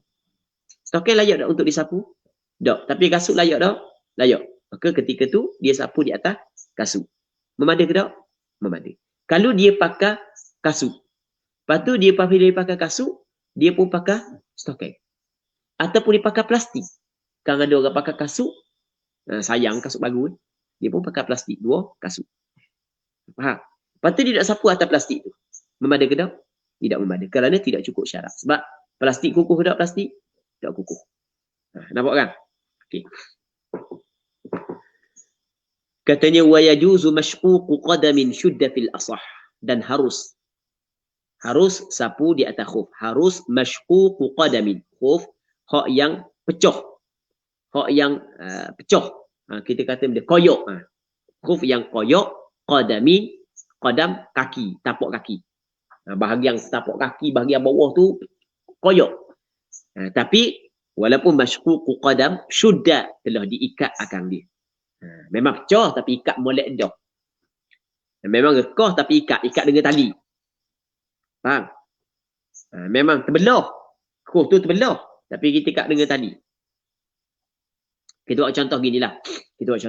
Stokin layak tak untuk disapu? Tak. Tapi kasut layak tak? Layak. Maka ketika tu dia sapu di atas kasut. Memadai ke tak? Memadai. Kalau dia pakai kasut, lepas tu dia pakai kasut, dia pun pakai stokin. Ataupun dia pakai plastik. Kan ada orang pakai kasut, sayang kasut baru, dia pun pakai plastik, dua kasut. Faham? Lepas tu dia nak sapu atas plastik tu. Memadai ke tak? Tidak memadai. Kerana tidak cukup syarat. Sebab plastik kukuh ke tak plastik? Tak kukuh. Nampak kan? Okey. Katanya wa yajuzu mashququ qadamin shudda fil asah, dan harus sapu di atas khuf. Harus mashququ qadamin. Khuf hak yang pecah. Hak yang pecah. Kita kata dia koyok. Khuf yang koyok, qadam kaki, tapak kaki. Bahagian tapak kaki, bahagian bawah tu koyok. Tapi walaupun masyququ qadam, syudda, telah diikat akang dia. Memang pecah tapi ikat molek dah. Memang rekah tapi ikat dengan tali. Faham? Memang terbelah. Khuf tu terbelah tapi kita ikat dengan tali. Kita buat contoh ginilah. Kita buat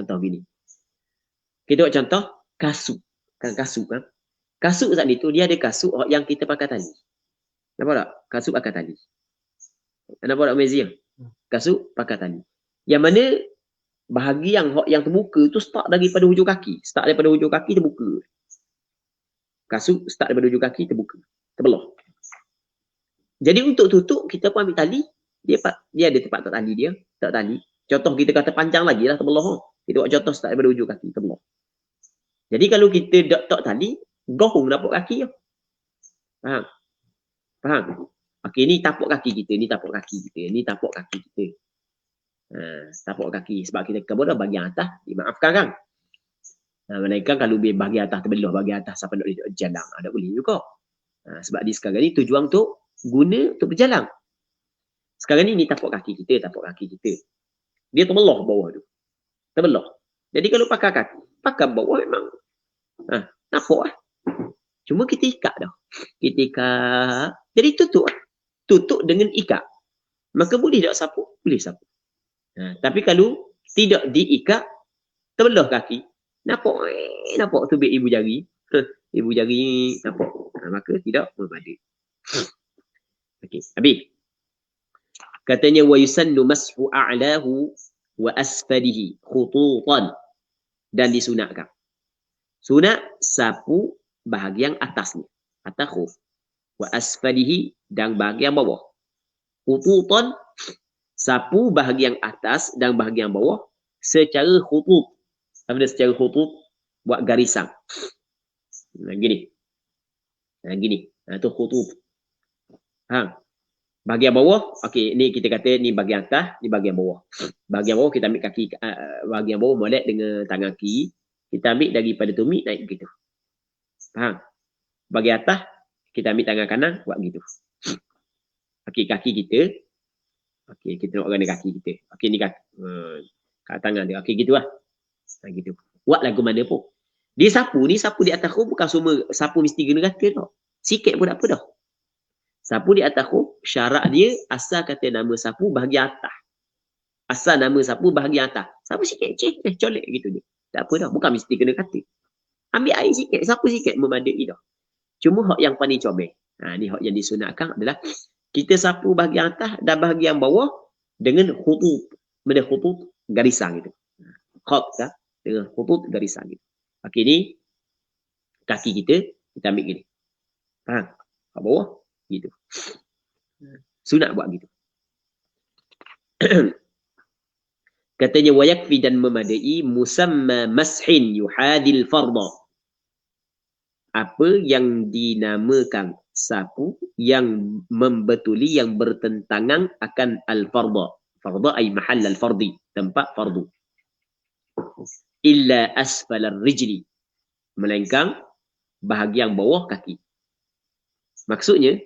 contoh kasut. Kan kasut kan? Kasut saat itu dia ada kasut yang kita pakai tali. Nampak tak? Kasut pakai tali. Nampak tak Mezia? Kasut pakai tali. Yang mana bahagian yang terbuka tu start daripada hujung kaki. Start daripada hujung kaki terbuka. Kasut start daripada hujung kaki terbuka. Terbelah. Jadi untuk tutup kita pun ambil tali. Dia ada tempat tak tali dia. Tak tali. Contoh kita kata panjang lagi lah terbelah. Kita buat contoh start daripada hujung kaki terbelah. Jadi kalau kita tak tali, gohong tapak kaki. Faham? Okey, ni tapak kaki kita, ni tapak kaki kita, ni tapak kaki kita. Tapak kaki sebab kita kemudian bahagian atas dimaafkan kan. Melainkan kalau bahagian atas terbelah, bahagian atas siapa nak jalan, ada boleh juga. Sebab di sekarang ni tujuan tu guna untuk berjalan. Sekarang ni tapak kaki kita. Dia terbelah bawah tu. Terbelah. Jadi kalau pakai bawah memang nampak lah. Cuma kita ikat dah. Kita ikat. Jadi tutup lah. Tutup dengan ikat. Maka boleh tak sapu? Boleh sapu. Tapi kalau tidak diikat, terbelah kaki. Nampak tubik ibu jari. Ibu jari nampak. Maka tidak memadai. Okey, habis. Katanya wa yusannu mashu a'lahu wa asfalihi khututan, dan disunatkan. Sunat sapu bahagian atasnya, atas khuf, wa asfalihi, dan bahagian bawah. Khututan, sapu bahagian atas dan bahagian bawah secara khutut. Apa dia secara khutut? Buat garisan. Gini. Itu khutut. Bahagian bawah, okey, ni kita kata ni bahagian atas, ni bahagian bawah. Bahagian bawah kita ambil kaki, bahagian bawah molek dengan tangan kiri. Kita ambil daripada tumit naik begitu. Faham? Bahagian atas kita ambil tangan kanan buat begitu. Okey, kaki kita. Okey, kita nak guna kaki kita. Okey, ni kaki. Kat tangan dia. Okey, gitulah. Gitu. Buat lagu mana pun. Dia sapu ni, sapu di atas khuf bukan semua sapu mesti kena rata tau. Sikit pun tak apa dah. Sapu di atas khuf, syarat dia asal kata nama sapu bahagian atas. Asal nama sapu bahagian atas. Sapu sikit, colek gitu je. Tak apa dah, bukan mesti kena kata. Ambil air sikit, sapu sikit memadai dah. Cuma hak yang paling comel. Ni hak yang disunatkan adalah kita sapu bahagian atas dan bahagian bawah dengan khutut. Benda khutut garisan gitu. Khat dah dengan khutut garisan gitu. Okey, ni kaki kita ambil gini. Faham? Kat bawah gitu. Sunat buat gitu. Katanya wa yakfi, dan memadai musamma mashin yuhadil farda. Apa yang dinamakan sapu yang membetuli, yang bertentangan akan al-farda. Farda ay mahall al-fardi, tempat fardu. Illa asfal ar-rijli, melainkan bahagian bawah kaki. Maksudnya,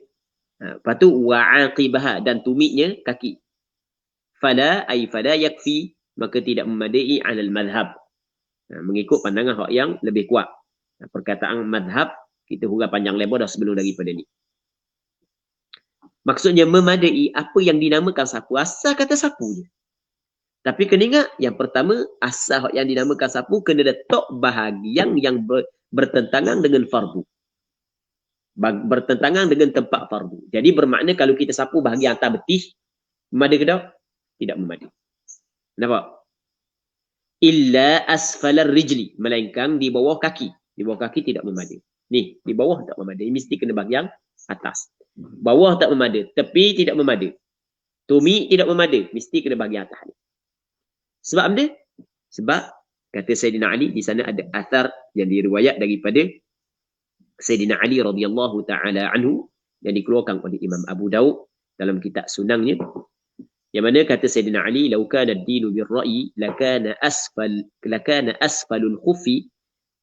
lepas tu wa'aqibaha, dan tumitnya kaki. Fala yakfi, maka tidak memadai alal madhab. Mengikut pandangan hak yang lebih kuat. Perkataan madhab kita huraikan panjang lebar dah sebelum daripada ni. Maksudnya memadai apa yang dinamakan sapu. Asal kata sapu je. Tapi kena ingat, yang pertama, asal hak yang dinamakan sapu kena letak bahagian yang bertentangan dengan fardu. Bertentangan dengan tempat fardu. Jadi bermakna kalau kita sapu bahagian atas betih, memadai ke tak? Tidak memadai. Nampak? Illa asfalar rijli, melainkan di bawah kaki. Di bawah kaki tidak memadai. Ni, di bawah tak memadai. Mesti kena bahagian atas. Bawah tak memadai. Tepi tidak memadai. Tumit tidak memadai. Mesti kena bahagian atas ni. Sebab apa? Sebab kata Sayyidina Ali, di sana ada athar yang diriwayat daripada Sayyidina Ali radhiyallahu ta'ala anhu yang dikeluarkan oleh Imam Abu Daud dalam kitab sunangnya, Yang mana kata Sayyidina Ali, "Lau kana ad-dinu bir-ra'yi lakana asfalul khuffi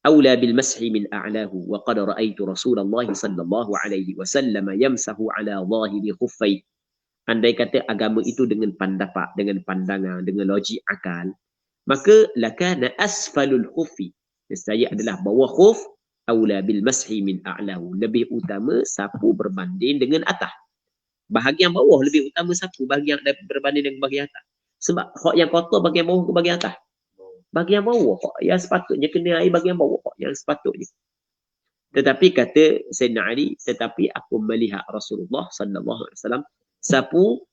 أولى بالمسح من أعلاه وقد رأيت رسول الله صلى الله عليه وسلم يمسح على ظاهر خفيه." Andai kata agama itu dengan pendapat, dengan pandangan, dengan logik akal, maka lakana asfalul khuffi, nescaya adalah bawah khuf, aula bil mashi min a'lahu, lebih utama sapu berbanding dengan atas. Bahagian bawah lebih utama sapu bahagian berbanding dengan bahagian atas. Sebab hak yang kotor bahagian bawah ke bahagian atas? Bahagian bawah yang sepatutnya kena air bahagian bawah yang sepatutnya. Tetapi kata Sayyidina Ali, tetapi aku melihat Rasulullah sallallahu alaihi wasallam sapu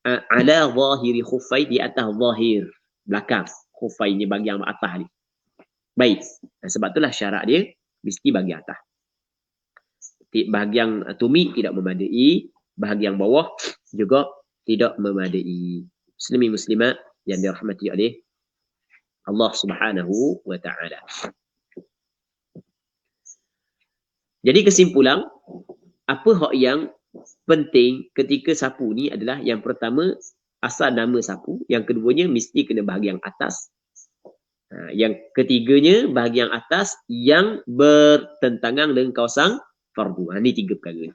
ala zahiri khuffai, di atas zahir belakang khuffai ni bahagian atas ni. Baik. Sebab itulah syarat dia mesti bahagian atas. Bahagian tumit tidak memadai, bahagian bawah juga tidak memadai. Muslimin muslimat yang dirahmati oleh Allah Subhanahu wa taala. Jadi kesimpulan, apa hak yang penting ketika sapu ni adalah yang pertama asal nama sapu, yang keduanya mesti kena bahagian atas. Yang ketiganya bahagian atas yang bertentangan dengan kawasan fardu. Ini 3 perkara.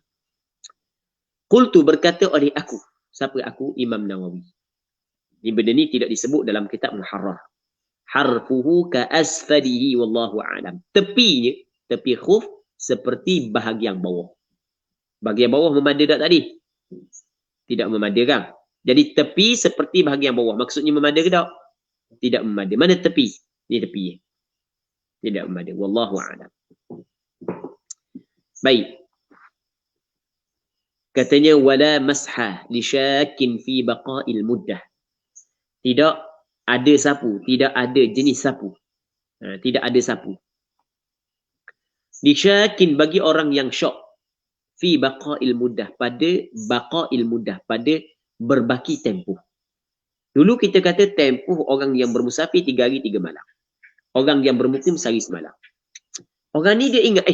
Qultu, berkata oleh aku. Siapa aku? Imam Nawawi. Ini benda ni tidak disebut dalam kitab Muharrar. Harfuhu ka asfalihi wallahu a'lam. Tepinya, tepi khuf seperti bahagian bawah. Bahagian bawah memada tak tadi? Tidak memada kan? Jadi tepi seperti bahagian bawah. Maksudnya memada ke tak? Tidak memada. Mana tepi? Ini tepi. Tidak memada. Wallahu a'lam. Baik. Katanya wala masha li syakin fi baqa'il muddah. Tidak ada sapu, tidak ada jenis sapu. Tidak ada sapu. Disyakin, bagi orang yang syok, fi baqa'il muddah, pada baqa'il muddah, pada berbaki tempoh. Dulu kita kata tempoh orang yang bermusafir 3 hari 3 malam. Orang yang bermukim sehari semalam. Orang ni dia ingat,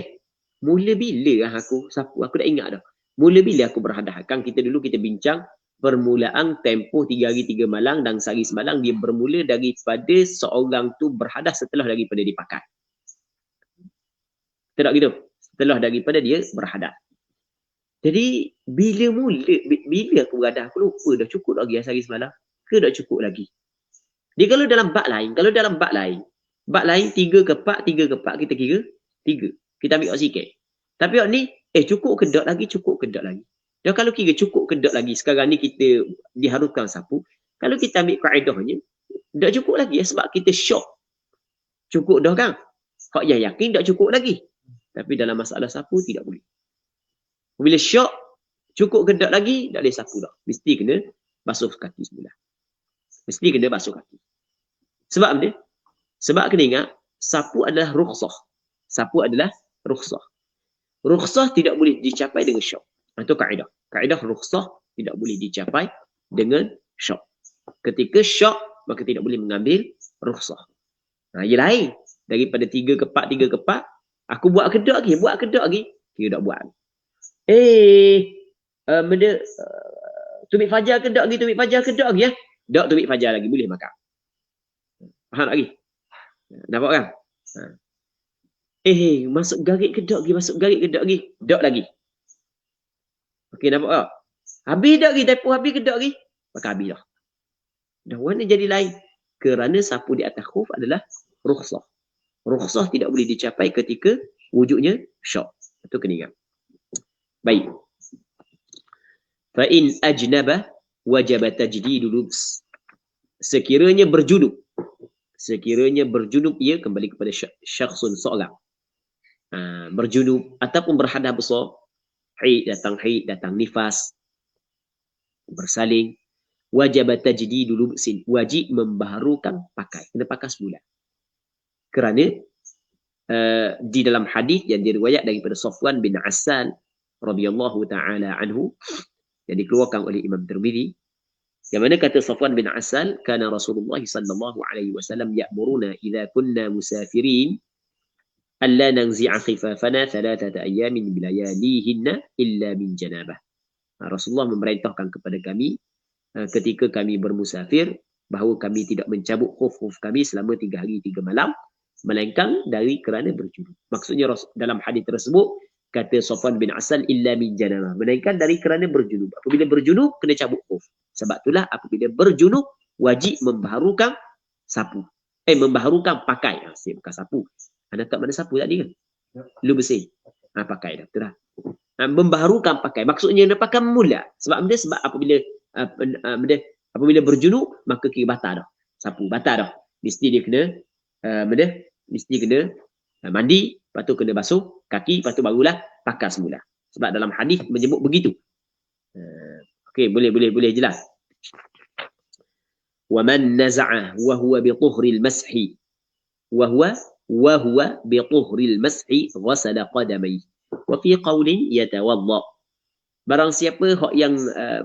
mula bila aku sapu? Aku dah ingat dah. Mula bila aku berhadah? Kan kita dulu kita bincang permulaan tempoh 3 hari 3 malam dan sehari semalam, dia bermula daripada seorang tu berhadas setelah daripada dipakai. Tidak gitu? Setelah daripada dia berhadas. Jadi bila aku berhadas, aku lupa dah cukup lagi sehari semalam ke tak cukup lagi. Dia kalau dalam bab lain, bab lain 3 ke 4 kita kira 3. Kita ambil sikit. Tapi ni cukup ke tak lagi, cukup ke tak lagi. Dan kalau kira cukup ke tak lagi, sekarang ni kita diharuskan sapu. Kalau kita ambil kaedahnya, tak cukup lagi sebab kita syok. Cukup dah kan? Hak yang yakin tak cukup lagi. Tapi dalam masalah sapu tidak boleh. Bila syok, cukup ke tak lagi, tak boleh sapu dah. Mesti kena basuh kaki semula. Mesti kena basuh kaki. Sebab apa? Sebab kena ingat, sapu adalah rukhsah. Sapu adalah rukhsah. Rukhsah tidak boleh dicapai dengan syok. Itu kaedah. Kaedah rukhsah tidak boleh dicapai dengan syok. Ketika syok, maka tidak boleh mengambil rukhsah. Ia lain. Daripada 3 ke 4, aku buat kedak lagi, kira tak buat. Benda tumit fajar kedak lagi ya. Tak tumit fajar lagi, boleh makan. Faham lagi? Nampak kan? Masuk garik kedak lagi, tak lagi. Okey, nampak tak? Habis dah lagi, tempoh habis ke tak lagi? Maka habis dah. Dah warna jadi lain. Kerana sapu di atas khuf adalah rukhsah. Rukhsah tidak boleh dicapai ketika wujudnya syok. Itu kena ingat. Baik. Fa in ajnaba wajib tajdidul lubs. Sekiranya berjunub ia kembali kepada syakhsun seorang. Berjunub ataupun berhadas besar, haid datang nifas, bersalin, wajib tajdidul lubsin, wajib membaharukan pakai, kena pakai semula. Kerana di dalam hadis yang diriwayat daripada Safwan bin Asal radhiyallahu taala anhu yang dikeluarkan oleh Imam Tirmizi, yang mana kata Safwan bin Asal, kana Rasulullah sallallahu alaihi wasallam ya'muruna idza kunna musafirin alla nanzi'a khifafana 3 ayamin bilayalihinna illa min janabah. Rasulullah memerintahkan kepada kami ketika kami bermusafir bahawa kami tidak mencabut khuf-khuf kami selama 3 hari 3 malam melainkan dari kerana berjunub. Maksudnya dalam hadis tersebut kata Safwan bin Asal illa min janabah, melainkan dari kerana berjunub. Apabila berjunub kena cabut khuf. Sebab itulah apabila berjunub wajib membaharukan sapu. Membaharukan pakai. Bukan sapu. Anda tak mana sapu tadi kan? Lu bersih. Pakai dah. Betul dah. Membaharukan pakai. Maksudnya dia pakai mula. Sebab apabila apabila berjunub maka kira batal dah. Sapu batal dah. Mesti dia kena mesti kena mandi, lepas tu kena basuh kaki, lepas tu barulah pakai semula. Sebab dalam hadis menyebut begitu. Okey, boleh jelas. Wa man naza'ah wa huwa bi tuhril mashi wa huwa bi tuhril mashi ghasala qadamai wa fi qawlin yatawadda. Barang siapa yang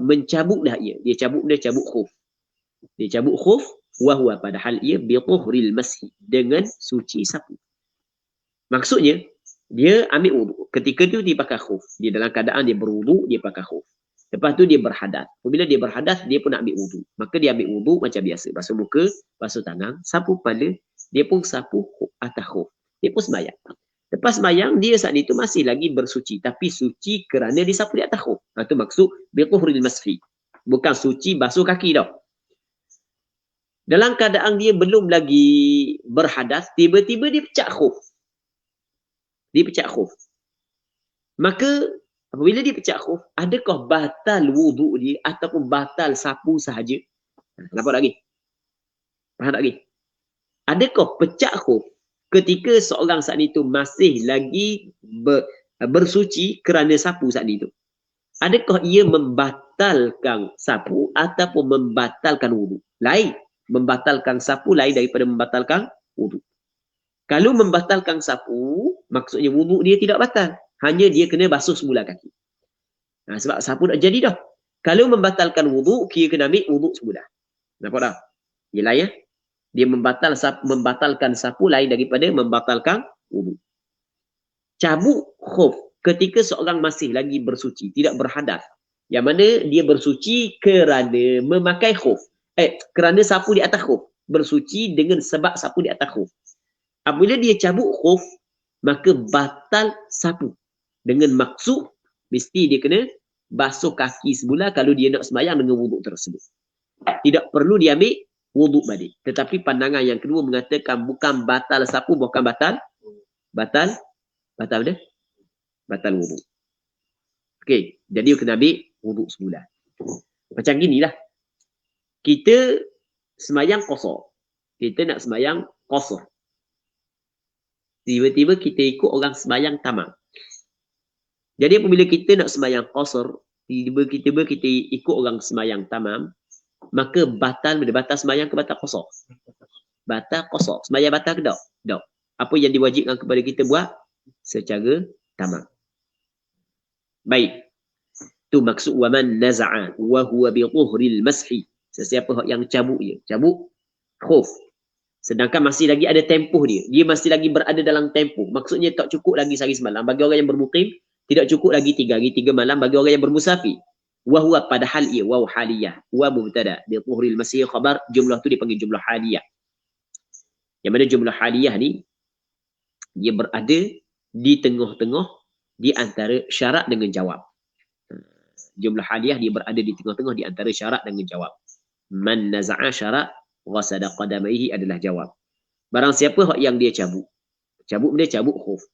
mencabut dah dia cabut khuf. Dia cabut khuf wa huwa padahal ia bi tuhril mashi dengan suci sapu. Maksudnya dia ambil wuduk. Ketika tu dia pakai khuf. Dia dalam keadaan dia berwuduk, dia pakai khuf. Lepas tu dia berhadas. Apabila dia berhadas, dia pun nak ambil wuduk. Maka dia ambil wuduk macam biasa. Basuh muka, basuh tangan, sapu kepala. Dia pun sapu atas khuf. Dia pun sembahyang. Lepas sembahyang, dia saat itu masih lagi bersuci. Tapi suci kerana dia sapu di atas khuf. Itu maksud biquhril mashi. Bukan suci basuh kaki dah. Dalam keadaan dia belum lagi berhadas, tiba-tiba dia pecah khuf. Maka apabila dia pecah khuf, adakah batal wuduk dia ataupun batal sapu sahaja? Nampak lagi? Faham tak lagi? Adakah pecah khuf ketika seorang saat itu masih lagi bersuci kerana sapu saat itu? Adakah ia membatalkan sapu ataupun membatalkan wuduk? Lain. Membatalkan sapu lain daripada membatalkan wuduk. Kalau membatalkan sapu, maksudnya wuduk dia tidak batal. Hanya dia kena basuh semula kaki. Sebab sapu dah jadi dah. Kalau membatalkan wuduk, dia kena ambil wuduk semula. Nampak tak? Dia lain ya? Dia membatalkan sapu lain daripada membatalkan wuduk. Cabut khuf ketika seorang masih lagi bersuci, tidak berhadas. Yang mana dia bersuci kerana memakai khuf. Kerana sapu di atas khuf. Bersuci dengan sebab sapu di atas khuf. Apabila dia cabut khuf, maka batal sapu. Dengan maksud, mesti dia kena basuh kaki semula kalau dia nak sembahyang dengan wuduk tersebut. Tidak perlu dia ambil wuduk balik. Tetapi pandangan yang kedua mengatakan bukan batal sapu, bukan batal apa? Batal wuduk. Okey, jadi dia kena ambil wuduk semula. Macam ginilah. Kita sembahyang qasar. Kita nak sembahyang qasar. Tiba-tiba kita ikut orang sembahyang tamam. Jadi apabila kita nak sembahyang qasar, tiba-tiba kita ikut orang sembahyang tamam, maka batal sembahyang ke batal qasar? Batal qasar. Sembahyang batal ke tak? Tak. Apa yang diwajibkan kepada kita buat? Secara tamam. Baik. Tu maksud wa man naza'a wa huwa bi tuhril mashi. Sesiapa yang cabut khuf. Sedangkan masih lagi ada tempoh dia. Dia masih lagi berada dalam tempoh. Maksudnya tak cukup lagi sehari semalam. Bagi orang yang bermukim, tidak cukup lagi 3 hari 3 malam bagi orang yang bermusafir. Wa huwa padahal ia waw haliyah. Wa mubtada. Bi tuhril masih khabar. Jumlah tu dipanggil jumlah haliyah. Yang mana jumlah haliyah ni, dia berada di tengah-tengah di antara syarat dengan jawab. Jumlah haliyah dia berada di tengah-tengah di antara syarat dengan jawab. Man naza'a syarat ghasala qadamaihi adalah jawab. Barang siapa yang dia cabut khuf.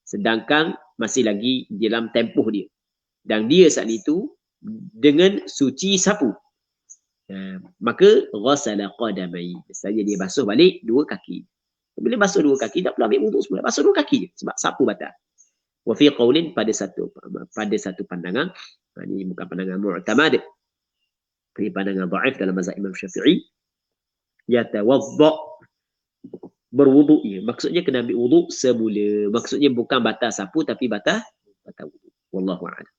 Sedangkan masih lagi dalam tempoh dia. Dan dia saat itu dengan suci sapu. Maka ghasala qadamaihi. Misalnya dia basuh balik 2 kaki. Bila basuh 2 kaki tak perlu ambil wuduk semula. Basuh 2 kaki je sebab sapu batal. Wa fi qaulin pada satu pandangan, ini bukan pandangan mu'tamad. Ini pandangan dhaif dalam mazhab Imam Syafi'i. Yatawadda, berwuduk ya. Maksudnya kena ambil wuduk semula. Maksudnya bukan batal sapu tapi batal wuduk. Wallahu a'lam.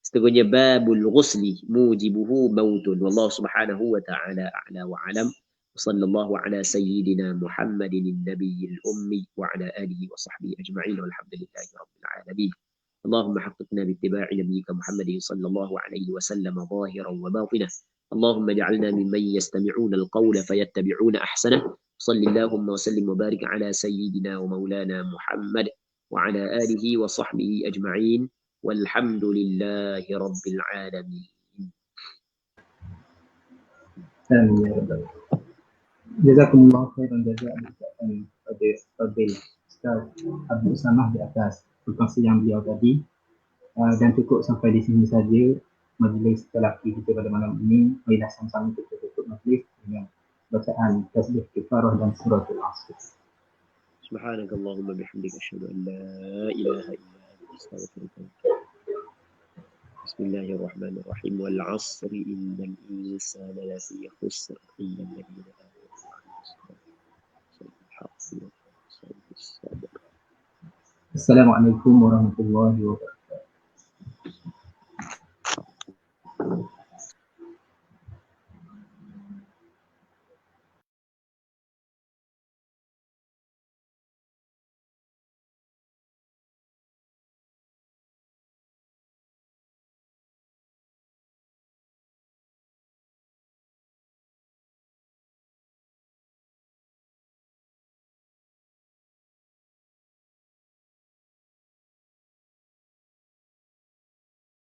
Seterusnya babul ghusli mujibuhu mautun. Wallahu subhanahu wa ta'ala a'la wa a'lam. Sallallahu ala sayyidina Muhammadin nabiyil ummi wa ala alihi wa sahbihi ajma'in walhamdulillahi rabbil alamin. اللهم حققنا باتباع نبيك محمد صلى الله عليه وسلم ظاهرا وباطنا. اللهم اجعلنا ممن يستمعون القول فيتبعون أحسنه. صل اللهم وسلم وبارك على سيدنا ومولانا محمد وعلى آله وصحبه أجمعين، والحمد لله رب العالمين. Amin ya rabbal. Jazakumullah khairan jazaa pada Ustaz Abdul Samad di atas perkongsian beliau tadi. Dan cukup sampai di sini saja majlis telaqqi kita pada malam ini. Marilah sama-sama kita tutup majlis dengan bacaan tasbih kifarah dan suratul Asr. سبحانك اللهم وبحمدك أشهد أن لا إله إلا أنت أستغفرك. بسم الله الرحمن الرحيم. والعصر إن الإنسان لفي خسر إلا الذين آمنوا وعملوا الصالحات. Assalamualaikum warahmatullahi wabarakatuh.